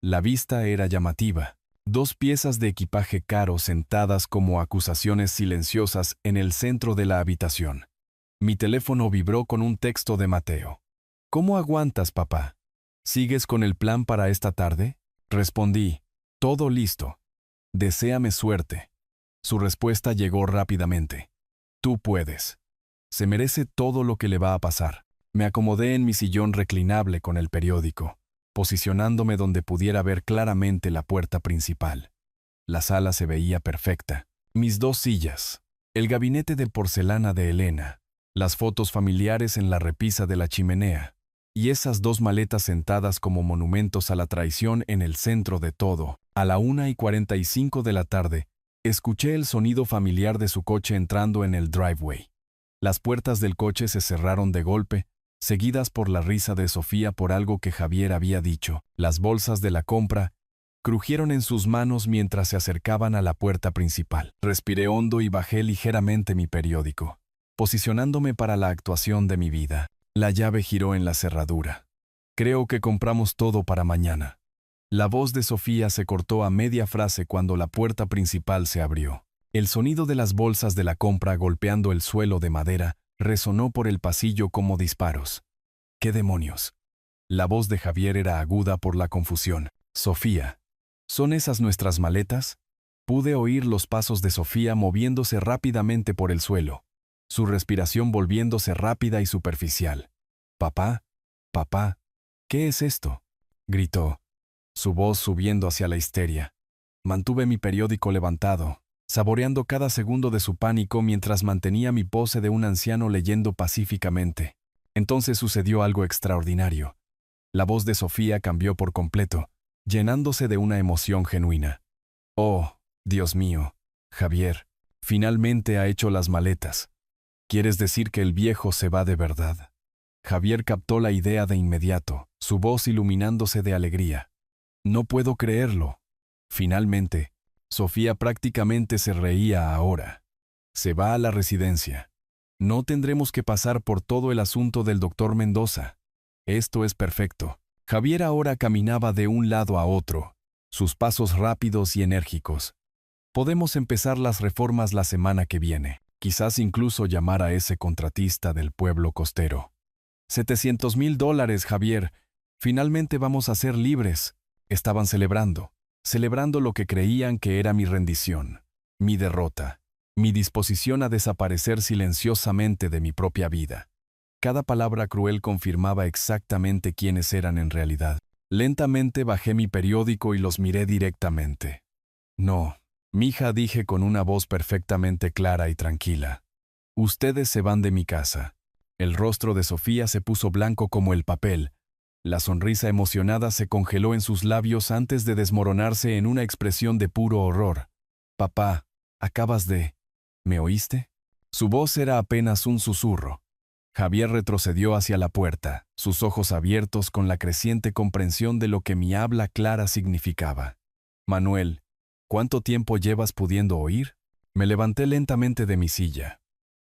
La vista era llamativa. 2 piezas de equipaje caro sentadas como acusaciones silenciosas en el centro de la habitación. Mi teléfono vibró con un texto de Mateo. ¿Cómo aguantas, papá? ¿Sigues con el plan para esta tarde? Respondí, todo listo. Deséame suerte. Su respuesta llegó rápidamente. Tú puedes. Se merece todo lo que le va a pasar. Me acomodé en mi sillón reclinable con el periódico, posicionándome donde pudiera ver claramente la puerta principal. La sala se veía perfecta. Mis 2 sillas, el gabinete de porcelana de Elena, las fotos familiares en la repisa de la chimenea, y esas 2 maletas sentadas como monumentos a la traición en el centro de todo. A la 1:45 de la tarde, escuché el sonido familiar de su coche entrando en el driveway. Las puertas del coche se cerraron de golpe, seguidas por la risa de Sofía por algo que Javier había dicho. Las bolsas de la compra crujieron en sus manos mientras se acercaban a la puerta principal. Respiré hondo y bajé ligeramente mi periódico, posicionándome para la actuación de mi vida. La llave giró en la cerradura. Creo que compramos todo para mañana. La voz de Sofía se cortó a media frase cuando la puerta principal se abrió. El sonido de las bolsas de la compra golpeando el suelo de madera resonó por el pasillo como disparos. ¡Qué demonios! La voz de Javier era aguda por la confusión. Sofía, ¿son esas nuestras maletas? Pude oír los pasos de Sofía moviéndose rápidamente por el suelo, su respiración volviéndose rápida y superficial. «Papá, papá, ¿qué es esto?», gritó, su voz subiendo hacia la histeria. Mantuve mi periódico levantado, saboreando cada segundo de su pánico mientras mantenía mi pose de un anciano leyendo pacíficamente. Entonces sucedió algo extraordinario. La voz de Sofía cambió por completo, llenándose de una emoción genuina. «Oh, Dios mío, Javier, finalmente ha hecho las maletas. ¿Quieres decir que el viejo se va de verdad?». Javier captó la idea de inmediato, su voz iluminándose de alegría. «No puedo creerlo. Finalmente». Sofía prácticamente se reía ahora. «Se va a la residencia. No tendremos que pasar por todo el asunto del doctor Mendoza. Esto es perfecto». Javier ahora caminaba de un lado a otro, sus pasos rápidos y enérgicos. «Podemos empezar las reformas la semana que viene. Quizás incluso llamar a ese contratista del pueblo costero». $700,000, Javier. Finalmente vamos a ser libres. Estaban celebrando lo que creían que era mi rendición, mi derrota, mi disposición a desaparecer silenciosamente de mi propia vida. Cada palabra cruel confirmaba exactamente quiénes eran en realidad. Lentamente bajé mi periódico y los miré directamente. No, mija, dije con una voz perfectamente clara y tranquila. Ustedes se van de mi casa. El rostro de Sofía se puso blanco como el papel. La sonrisa emocionada se congeló en sus labios antes de desmoronarse en una expresión de puro horror. Papá, acabas de... ¿Me oíste? Su voz era apenas un susurro. Javier retrocedió hacia la puerta, sus ojos abiertos con la creciente comprensión de lo que mi habla clara significaba. Manuel, ¿cuánto tiempo llevas pudiendo oír? Me levanté lentamente de mi silla,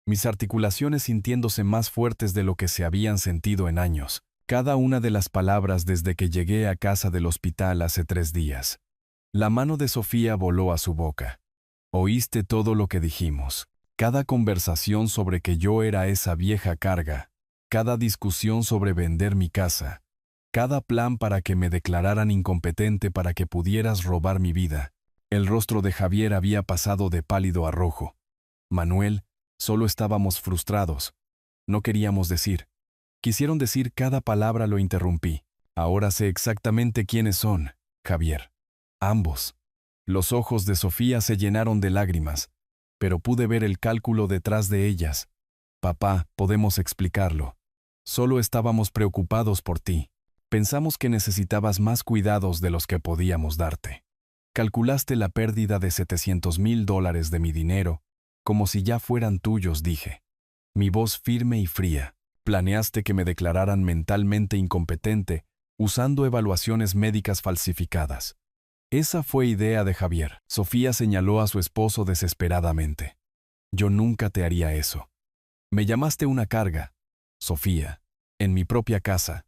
mis articulaciones sintiéndose más fuertes de lo que se habían sentido en años, cada una de las palabras desde que llegué a casa del hospital hace 3 días. La mano de Sofía voló a su boca. Oíste todo lo que dijimos. Cada conversación sobre que yo era esa vieja carga, cada discusión sobre vender mi casa, cada plan para que me declararan incompetente para que pudieras robar mi vida. El rostro de Javier había pasado de pálido a rojo. Manuel, solo estábamos frustrados. No queríamos decir. Quisieron decir cada palabra, lo interrumpí. Ahora sé exactamente quiénes son, Javier. Ambos. Los ojos de Sofía se llenaron de lágrimas, pero pude ver el cálculo detrás de ellas. Papá, podemos explicarlo. Solo estábamos preocupados por ti. Pensamos que necesitabas más cuidados de los que podíamos darte. Calculaste la pérdida de $700,000 de mi dinero, como si ya fueran tuyos, dije. Mi voz firme y fría. Planeaste que me declararan mentalmente incompetente, usando evaluaciones médicas falsificadas. Esa fue idea de Javier. Sofía señaló a su esposo desesperadamente. Yo nunca te haría eso. Me llamaste una carga, Sofía, en mi propia casa,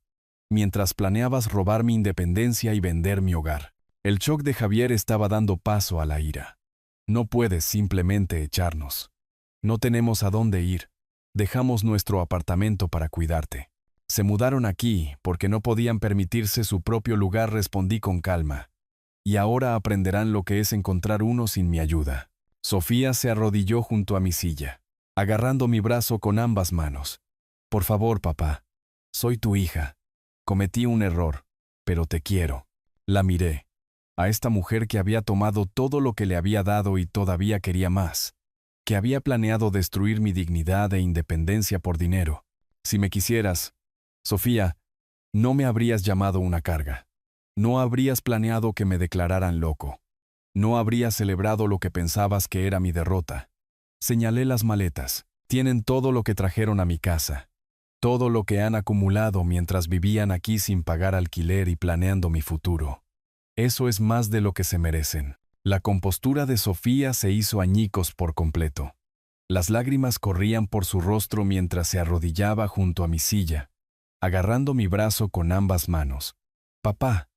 mientras planeabas robar mi independencia y vender mi hogar. El shock de Javier estaba dando paso a la ira. No puedes simplemente echarnos. No tenemos a dónde ir. Dejamos nuestro apartamento para cuidarte. Se mudaron aquí porque no podían permitirse su propio lugar, respondí con calma. Y ahora aprenderán lo que es encontrar uno sin mi ayuda. Sofía se arrodilló junto a mi silla, agarrando mi brazo con ambas manos. Por favor, papá. Soy tu hija. Cometí un error, pero te quiero. La miré. A esta mujer que había tomado todo lo que le había dado y todavía quería más. Que había planeado destruir mi dignidad e independencia por dinero. Si me quisieras, Sofía, no me habrías llamado una carga. No habrías planeado que me declararan loco. No habrías celebrado lo que pensabas que era mi derrota. Señalé las maletas. Tienen todo lo que trajeron a mi casa. Todo lo que han acumulado mientras vivían aquí sin pagar alquiler y planeando mi futuro. Eso es más de lo que se merecen. La compostura de Sofía se hizo añicos por completo. Las lágrimas corrían por su rostro mientras se arrodillaba junto a mi silla, agarrando mi brazo con ambas manos. Papá,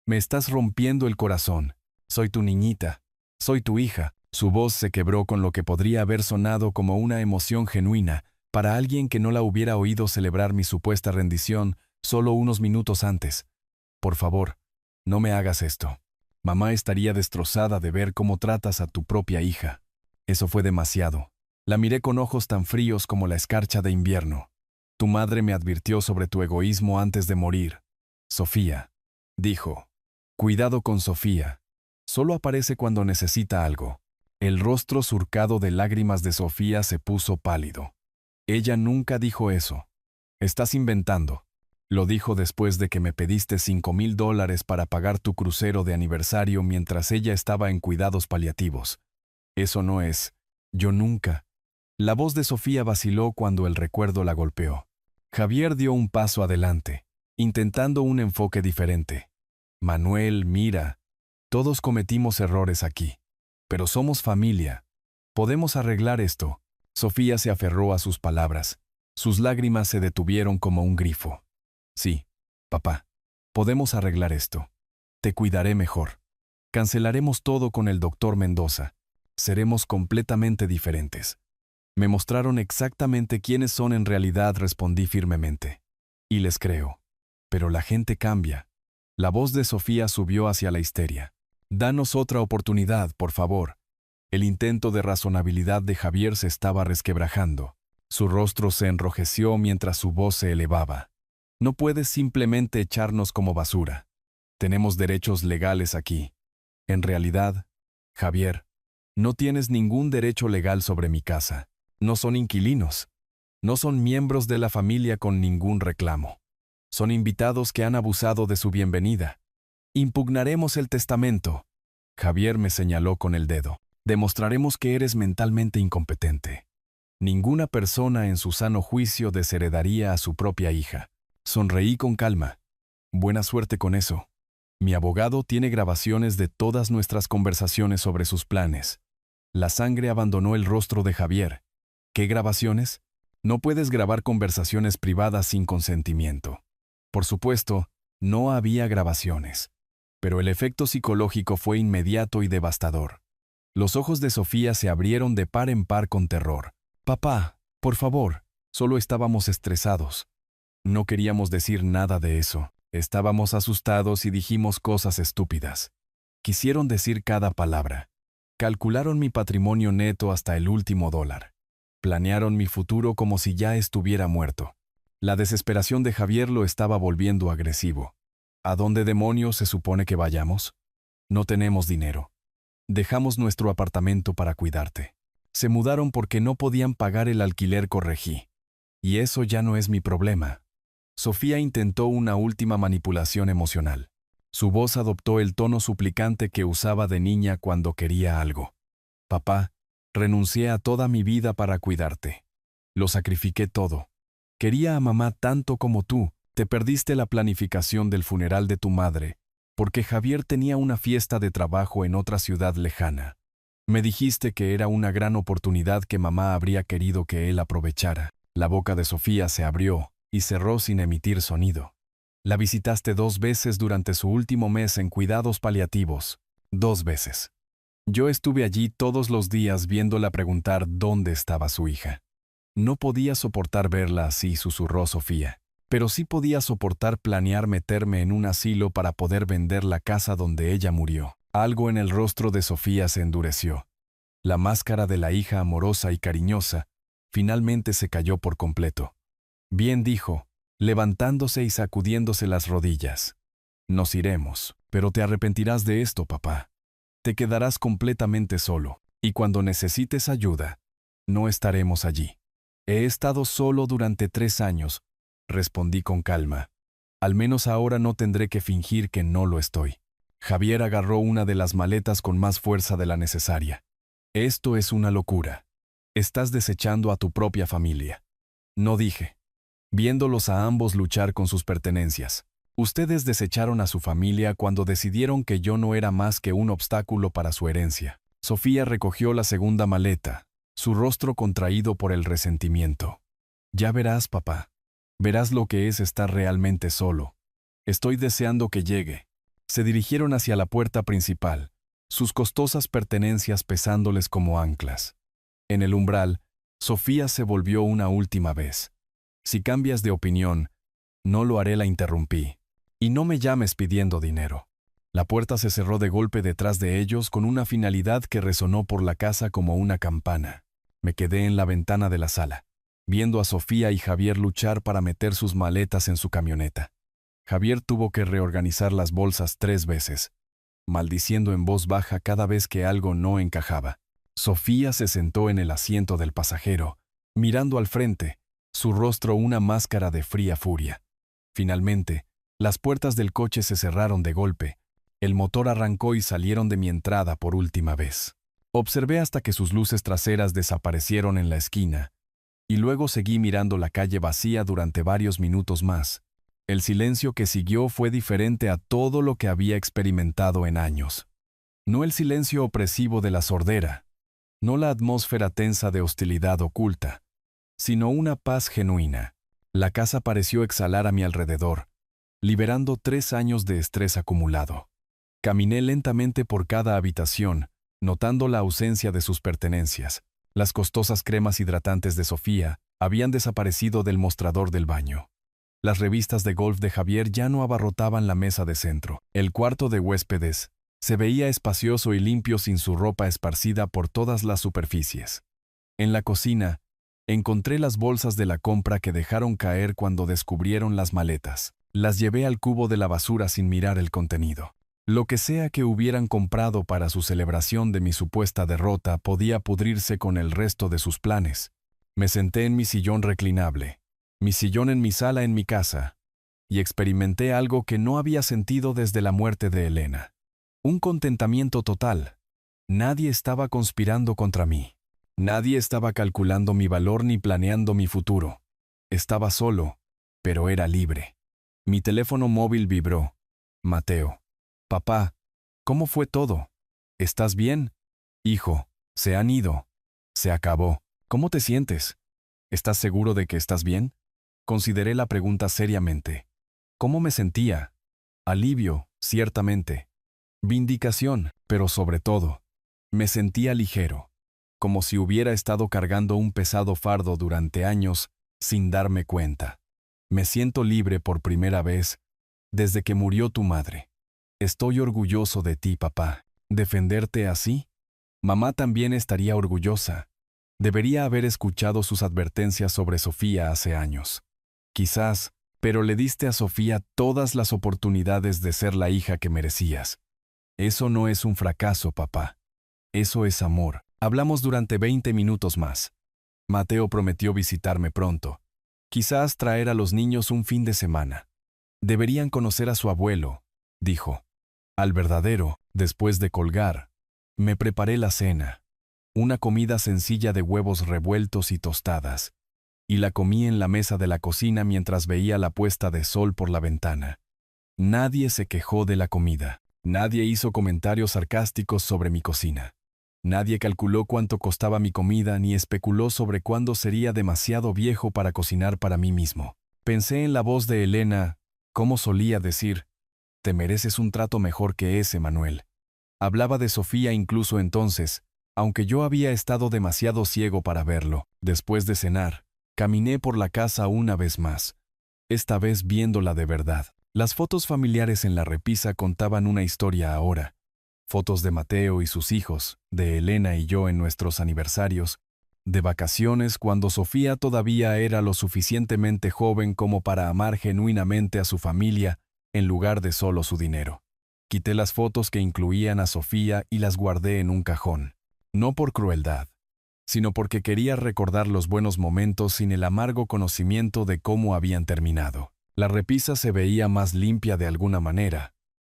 me estás rompiendo el corazón. Soy tu niñita. Soy tu hija. Su voz se quebró con lo que podría haber sonado como una emoción genuina para alguien que no la hubiera oído celebrar mi supuesta rendición solo unos minutos antes. Por favor, no me hagas esto. Mamá estaría destrozada de ver cómo tratas a tu propia hija. Eso fue demasiado. La miré con ojos tan fríos como la escarcha de invierno. Tu madre me advirtió sobre tu egoísmo antes de morir. Sofía, dijo. Cuidado con Sofía. Solo aparece cuando necesita algo. El rostro surcado de lágrimas de Sofía se puso pálido. Ella nunca dijo eso. Estás inventando. Lo dijo después de que me pediste $5,000 para pagar tu crucero de aniversario mientras ella estaba en cuidados paliativos. Eso no es. Yo nunca. La voz de Sofía vaciló cuando el recuerdo la golpeó. Javier dio un paso adelante, intentando un enfoque diferente. Manuel, mira. Todos cometimos errores aquí. Pero somos familia. Podemos arreglar esto. Sofía se aferró a sus palabras. Sus lágrimas se detuvieron como un grifo. Sí, papá. Podemos arreglar esto. Te cuidaré mejor. Cancelaremos todo con el doctor Mendoza. Seremos completamente diferentes. Me mostraron exactamente quiénes son en realidad, respondí firmemente. Y les creo. Pero la gente cambia. La voz de Sofía subió hacia la histeria. Danos otra oportunidad, por favor. El intento de razonabilidad de Javier se estaba resquebrajando. Su rostro se enrojeció mientras su voz se elevaba. No puedes simplemente echarnos como basura. Tenemos derechos legales aquí. En realidad, Javier, no tienes ningún derecho legal sobre mi casa. No son inquilinos. No son miembros de la familia con ningún reclamo. Son invitados que han abusado de su bienvenida. Impugnaremos el testamento. Javier me señaló con el dedo. Demostraremos que eres mentalmente incompetente. Ninguna persona en su sano juicio desheredaría a su propia hija. Sonreí con calma. Buena suerte con eso. Mi abogado tiene grabaciones de todas nuestras conversaciones sobre sus planes. La sangre abandonó el rostro de Javier. ¿Qué grabaciones? No puedes grabar conversaciones privadas sin consentimiento. Por supuesto, no había grabaciones. Pero el efecto psicológico fue inmediato y devastador. Los ojos de Sofía se abrieron de par en par con terror. Papá, por favor, solo estábamos estresados. No queríamos decir nada de eso. Estábamos asustados y dijimos cosas estúpidas. Quisieron decir cada palabra. Calcularon mi patrimonio neto hasta el último dólar. Planearon mi futuro como si ya estuviera muerto. La desesperación de Javier lo estaba volviendo agresivo. ¿A dónde demonios se supone que vayamos? No tenemos dinero. Dejamos nuestro apartamento para cuidarte. Se mudaron porque no podían pagar el alquiler, corregí. Y eso ya no es mi problema. Sofía intentó una última manipulación emocional. Su voz adoptó el tono suplicante que usaba de niña cuando quería algo. Papá, renuncié a toda mi vida para cuidarte. Lo sacrifiqué todo. Quería a mamá tanto como tú. Te perdiste la planificación del funeral de tu madre, porque Javier tenía una fiesta de trabajo en otra ciudad lejana. Me dijiste que era una gran oportunidad que mamá habría querido que él aprovechara. La boca de Sofía se abrió y cerró sin emitir sonido. La visitaste 2 veces durante su último mes en cuidados paliativos. 2 veces. Yo estuve allí todos los días viéndola preguntar dónde estaba su hija. No podía soportar verla así, susurró Sofía. Pero sí podía soportar planear meterme en un asilo para poder vender la casa donde ella murió. Algo en el rostro de Sofía se endureció. La máscara de la hija amorosa y cariñosa finalmente se cayó por completo. Bien, dijo, levantándose y sacudiéndose las rodillas. Nos iremos, pero te arrepentirás de esto, papá. Te quedarás completamente solo, y cuando necesites ayuda, no estaremos allí. He estado solo durante 3 años, respondí con calma. Al menos ahora no tendré que fingir que no lo estoy. Javier agarró una de las maletas con más fuerza de la necesaria. Esto es una locura. Estás desechando a tu propia familia. No, dije, viéndolos a ambos luchar con sus pertenencias. Ustedes desecharon a su familia cuando decidieron que yo no era más que un obstáculo para su herencia. Sofía recogió la segunda maleta, su rostro contraído por el resentimiento. Ya verás, papá. Verás lo que es estar realmente solo. Estoy deseando que llegue. Se dirigieron hacia la puerta principal, sus costosas pertenencias pesándoles como anclas. En el umbral, Sofía se volvió una última vez. Si cambias de opinión, no lo haré, la interrumpí. Y no me llames pidiendo dinero. La puerta se cerró de golpe detrás de ellos con una finalidad que resonó por la casa como una campana. Me quedé en la ventana de la sala, viendo a Sofía y Javier luchar para meter sus maletas en su camioneta. Javier tuvo que reorganizar las bolsas 3 veces, maldiciendo en voz baja cada vez que algo no encajaba. Sofía se sentó en el asiento del pasajero, mirando al frente, su rostro una máscara de fría furia. Finalmente, las puertas del coche se cerraron de golpe, el motor arrancó y salieron de mi entrada por última vez. Observé hasta que sus luces traseras desaparecieron en la esquina, y luego seguí mirando la calle vacía durante varios minutos más. El silencio que siguió fue diferente a todo lo que había experimentado en años. No el silencio opresivo de la sordera, no la atmósfera tensa de hostilidad oculta, sino una paz genuina. La casa pareció exhalar a mi alrededor, liberando 3 años de estrés acumulado. Caminé lentamente por cada habitación, notando la ausencia de sus pertenencias. Las costosas cremas hidratantes de Sofía habían desaparecido del mostrador del baño. Las revistas de golf de Javier ya no abarrotaban la mesa de centro. El cuarto de huéspedes se veía espacioso y limpio sin su ropa esparcida por todas las superficies. En la cocina, encontré las bolsas de la compra que dejaron caer cuando descubrieron las maletas. Las llevé al cubo de la basura sin mirar el contenido. Lo que sea que hubieran comprado para su celebración de mi supuesta derrota podía pudrirse con el resto de sus planes. Me senté en mi sillón reclinable, mi sillón en mi sala en mi casa, y experimenté algo que no había sentido desde la muerte de Elena. Un contentamiento total. Nadie estaba conspirando contra mí. Nadie estaba calculando mi valor ni planeando mi futuro. Estaba solo, pero era libre. Mi teléfono móvil vibró. Mateo. Papá, ¿cómo fue todo? ¿Estás bien? Hijo, se han ido. Se acabó. ¿Cómo te sientes? ¿Estás seguro de que estás bien? Consideré la pregunta seriamente. ¿Cómo me sentía? Alivio, ciertamente. Vindicación, pero sobre todo, me sentía ligero, como si hubiera estado cargando un pesado fardo durante años sin darme cuenta. Me siento libre por primera vez desde que murió tu madre. Estoy orgulloso de ti, papá. ¿Defenderte así? Mamá también estaría orgullosa. Debería haber escuchado sus advertencias sobre Sofía hace años. Quizás, pero le diste a Sofía todas las oportunidades de ser la hija que merecías. Eso no es un fracaso, papá. Eso es amor. Hablamos durante 20 minutos más. Mateo prometió visitarme pronto. Quizás traer a los niños un fin de semana. Deberían conocer a su abuelo, dijo. Al verdadero, después de colgar, me preparé la cena. Una comida sencilla de huevos revueltos y tostadas. Y la comí en la mesa de la cocina mientras veía la puesta de sol por la ventana. Nadie se quejó de la comida. Nadie hizo comentarios sarcásticos sobre mi cocina. Nadie calculó cuánto costaba mi comida ni especuló sobre cuándo sería demasiado viejo para cocinar para mí mismo. Pensé en la voz de Elena, como solía decir, «Te mereces un trato mejor que ese, Manuel». Hablaba de Sofía incluso entonces, aunque yo había estado demasiado ciego para verlo. Después de cenar, caminé por la casa una vez más, esta vez viéndola de verdad. Las fotos familiares en la repisa contaban una historia ahora. Fotos de Mateo y sus hijos, de Elena y yo en nuestros aniversarios, de vacaciones cuando Sofía todavía era lo suficientemente joven como para amar genuinamente a su familia en lugar de solo su dinero. Quité las fotos que incluían a Sofía y las guardé en un cajón. No por crueldad, sino porque quería recordar los buenos momentos sin el amargo conocimiento de cómo habían terminado. La repisa se veía más limpia de alguna manera,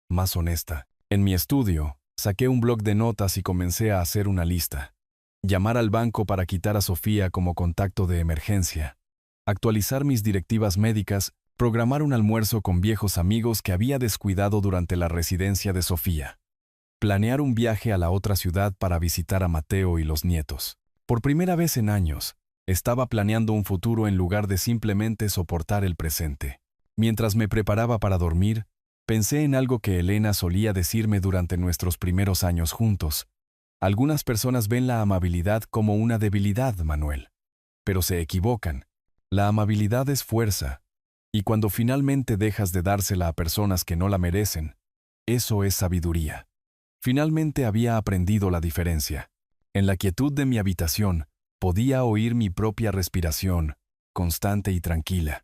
más honesta. En mi estudio, saqué un bloc de notas y comencé a hacer una lista. Llamar al banco para quitar a Sofía como contacto de emergencia. Actualizar mis directivas médicas, programar un almuerzo con viejos amigos que había descuidado durante la residencia de Sofía. Planear un viaje a la otra ciudad para visitar a Mateo y los nietos. Por primera vez en años, estaba planeando un futuro en lugar de simplemente soportar el presente. Mientras me preparaba para dormir, pensé en algo que Elena solía decirme durante nuestros primeros años juntos. Algunas personas ven la amabilidad como una debilidad, Manuel. Pero se equivocan. La amabilidad es fuerza. Y cuando finalmente dejas de dársela a personas que no la merecen, eso es sabiduría. Finalmente había aprendido la diferencia. En la quietud de mi habitación, podía oír mi propia respiración, constante y tranquila.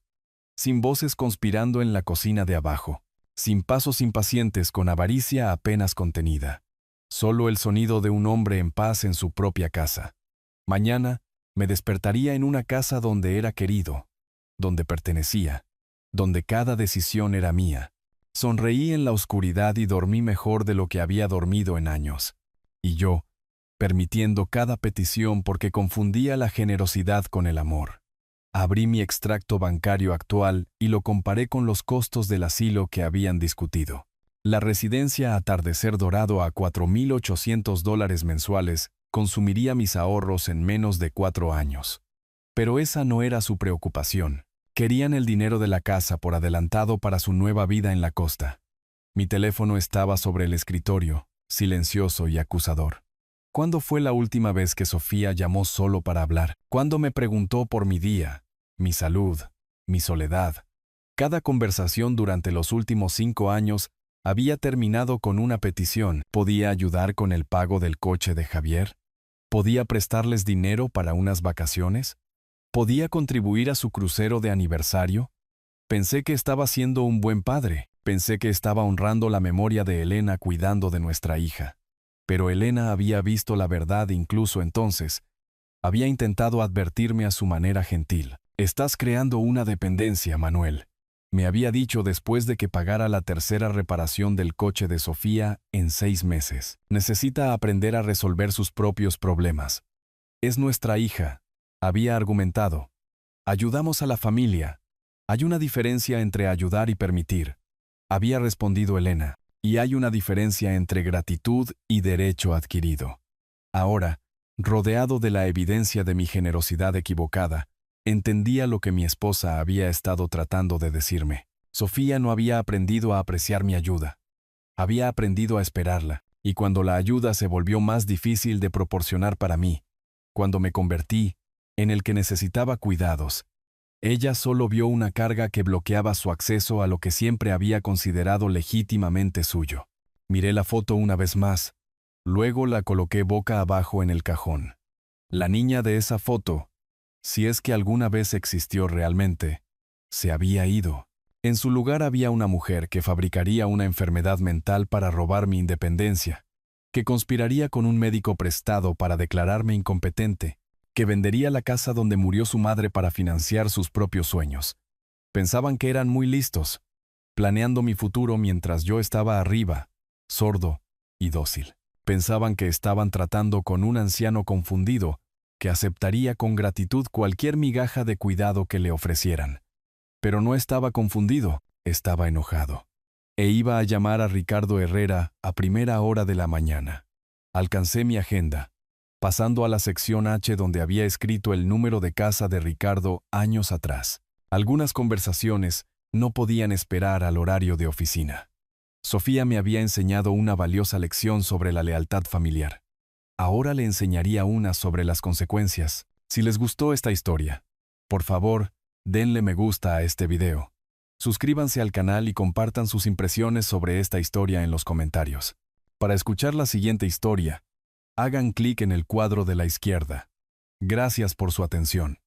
Sin voces conspirando en la cocina de abajo. Sin pasos impacientes con avaricia apenas contenida. Solo el sonido de un hombre en paz en su propia casa. Mañana me despertaría en una casa donde era querido, donde pertenecía, donde cada decisión era mía. Sonreí en la oscuridad y dormí mejor de lo que había dormido en años. Y yo, permitiendo cada petición porque confundía la generosidad con el amor. Abrí mi extracto bancario actual y lo comparé con los costos del asilo que habían discutido. La residencia Atardecer Dorado a $4,800 mensuales consumiría mis ahorros en menos de 4 años. Pero esa no era su preocupación. Querían el dinero de la casa por adelantado para su nueva vida en la costa. Mi teléfono estaba sobre el escritorio, silencioso y acusador. ¿Cuándo fue la última vez que Sofía llamó solo para hablar? ¿Cuándo me preguntó por mi día, mi salud, mi soledad? Cada conversación durante los últimos 5 años había terminado con una petición. ¿Podía ayudar con el pago del coche de Javier? ¿Podía prestarles dinero para unas vacaciones? ¿Podía contribuir a su crucero de aniversario? Pensé que estaba siendo un buen padre. Pensé que estaba honrando la memoria de Elena cuidando de nuestra hija. Pero Elena había visto la verdad incluso entonces. Había intentado advertirme a su manera gentil. Estás creando una dependencia, Manuel. Me había dicho después de que pagara la tercera reparación del coche de Sofía en 6 meses. Necesita aprender a resolver sus propios problemas. Es nuestra hija, había argumentado. Ayudamos a la familia. Hay una diferencia entre ayudar y permitir, había respondido Elena, y hay una diferencia entre gratitud y derecho adquirido. Ahora, rodeado de la evidencia de mi generosidad equivocada, entendía lo que mi esposa había estado tratando de decirme. Sofía no había aprendido a apreciar mi ayuda. Había aprendido a esperarla, y cuando la ayuda se volvió más difícil de proporcionar para mí, cuando me convertí en el que necesitaba cuidados, ella solo vio una carga que bloqueaba su acceso a lo que siempre había considerado legítimamente suyo. Miré la foto una vez más, luego la coloqué boca abajo en el cajón. La niña de esa foto, si es que alguna vez existió realmente, se había ido. En su lugar había una mujer que fabricaría una enfermedad mental para robar mi independencia, que conspiraría con un médico prestado para declararme incompetente, que vendería la casa donde murió su madre para financiar sus propios sueños. Pensaban que eran muy listos, planeando mi futuro mientras yo estaba arriba, sordo y dócil. Pensaban que estaban tratando con un anciano confundido que aceptaría con gratitud cualquier migaja de cuidado que le ofrecieran. Pero no estaba confundido, estaba enojado. E iba a llamar a Ricardo Herrera a primera hora de la mañana. Alcancé mi agenda, pasando a la sección H donde había escrito el número de casa de Ricardo años atrás. Algunas conversaciones no podían esperar al horario de oficina. Sofía me había enseñado una valiosa lección sobre la lealtad familiar. Ahora le enseñaría una sobre las consecuencias. Si les gustó esta historia, por favor, denle me gusta a este video. Suscríbanse al canal y compartan sus impresiones sobre esta historia en los comentarios. Para escuchar la siguiente historia, hagan clic en el cuadro de la izquierda. Gracias por su atención.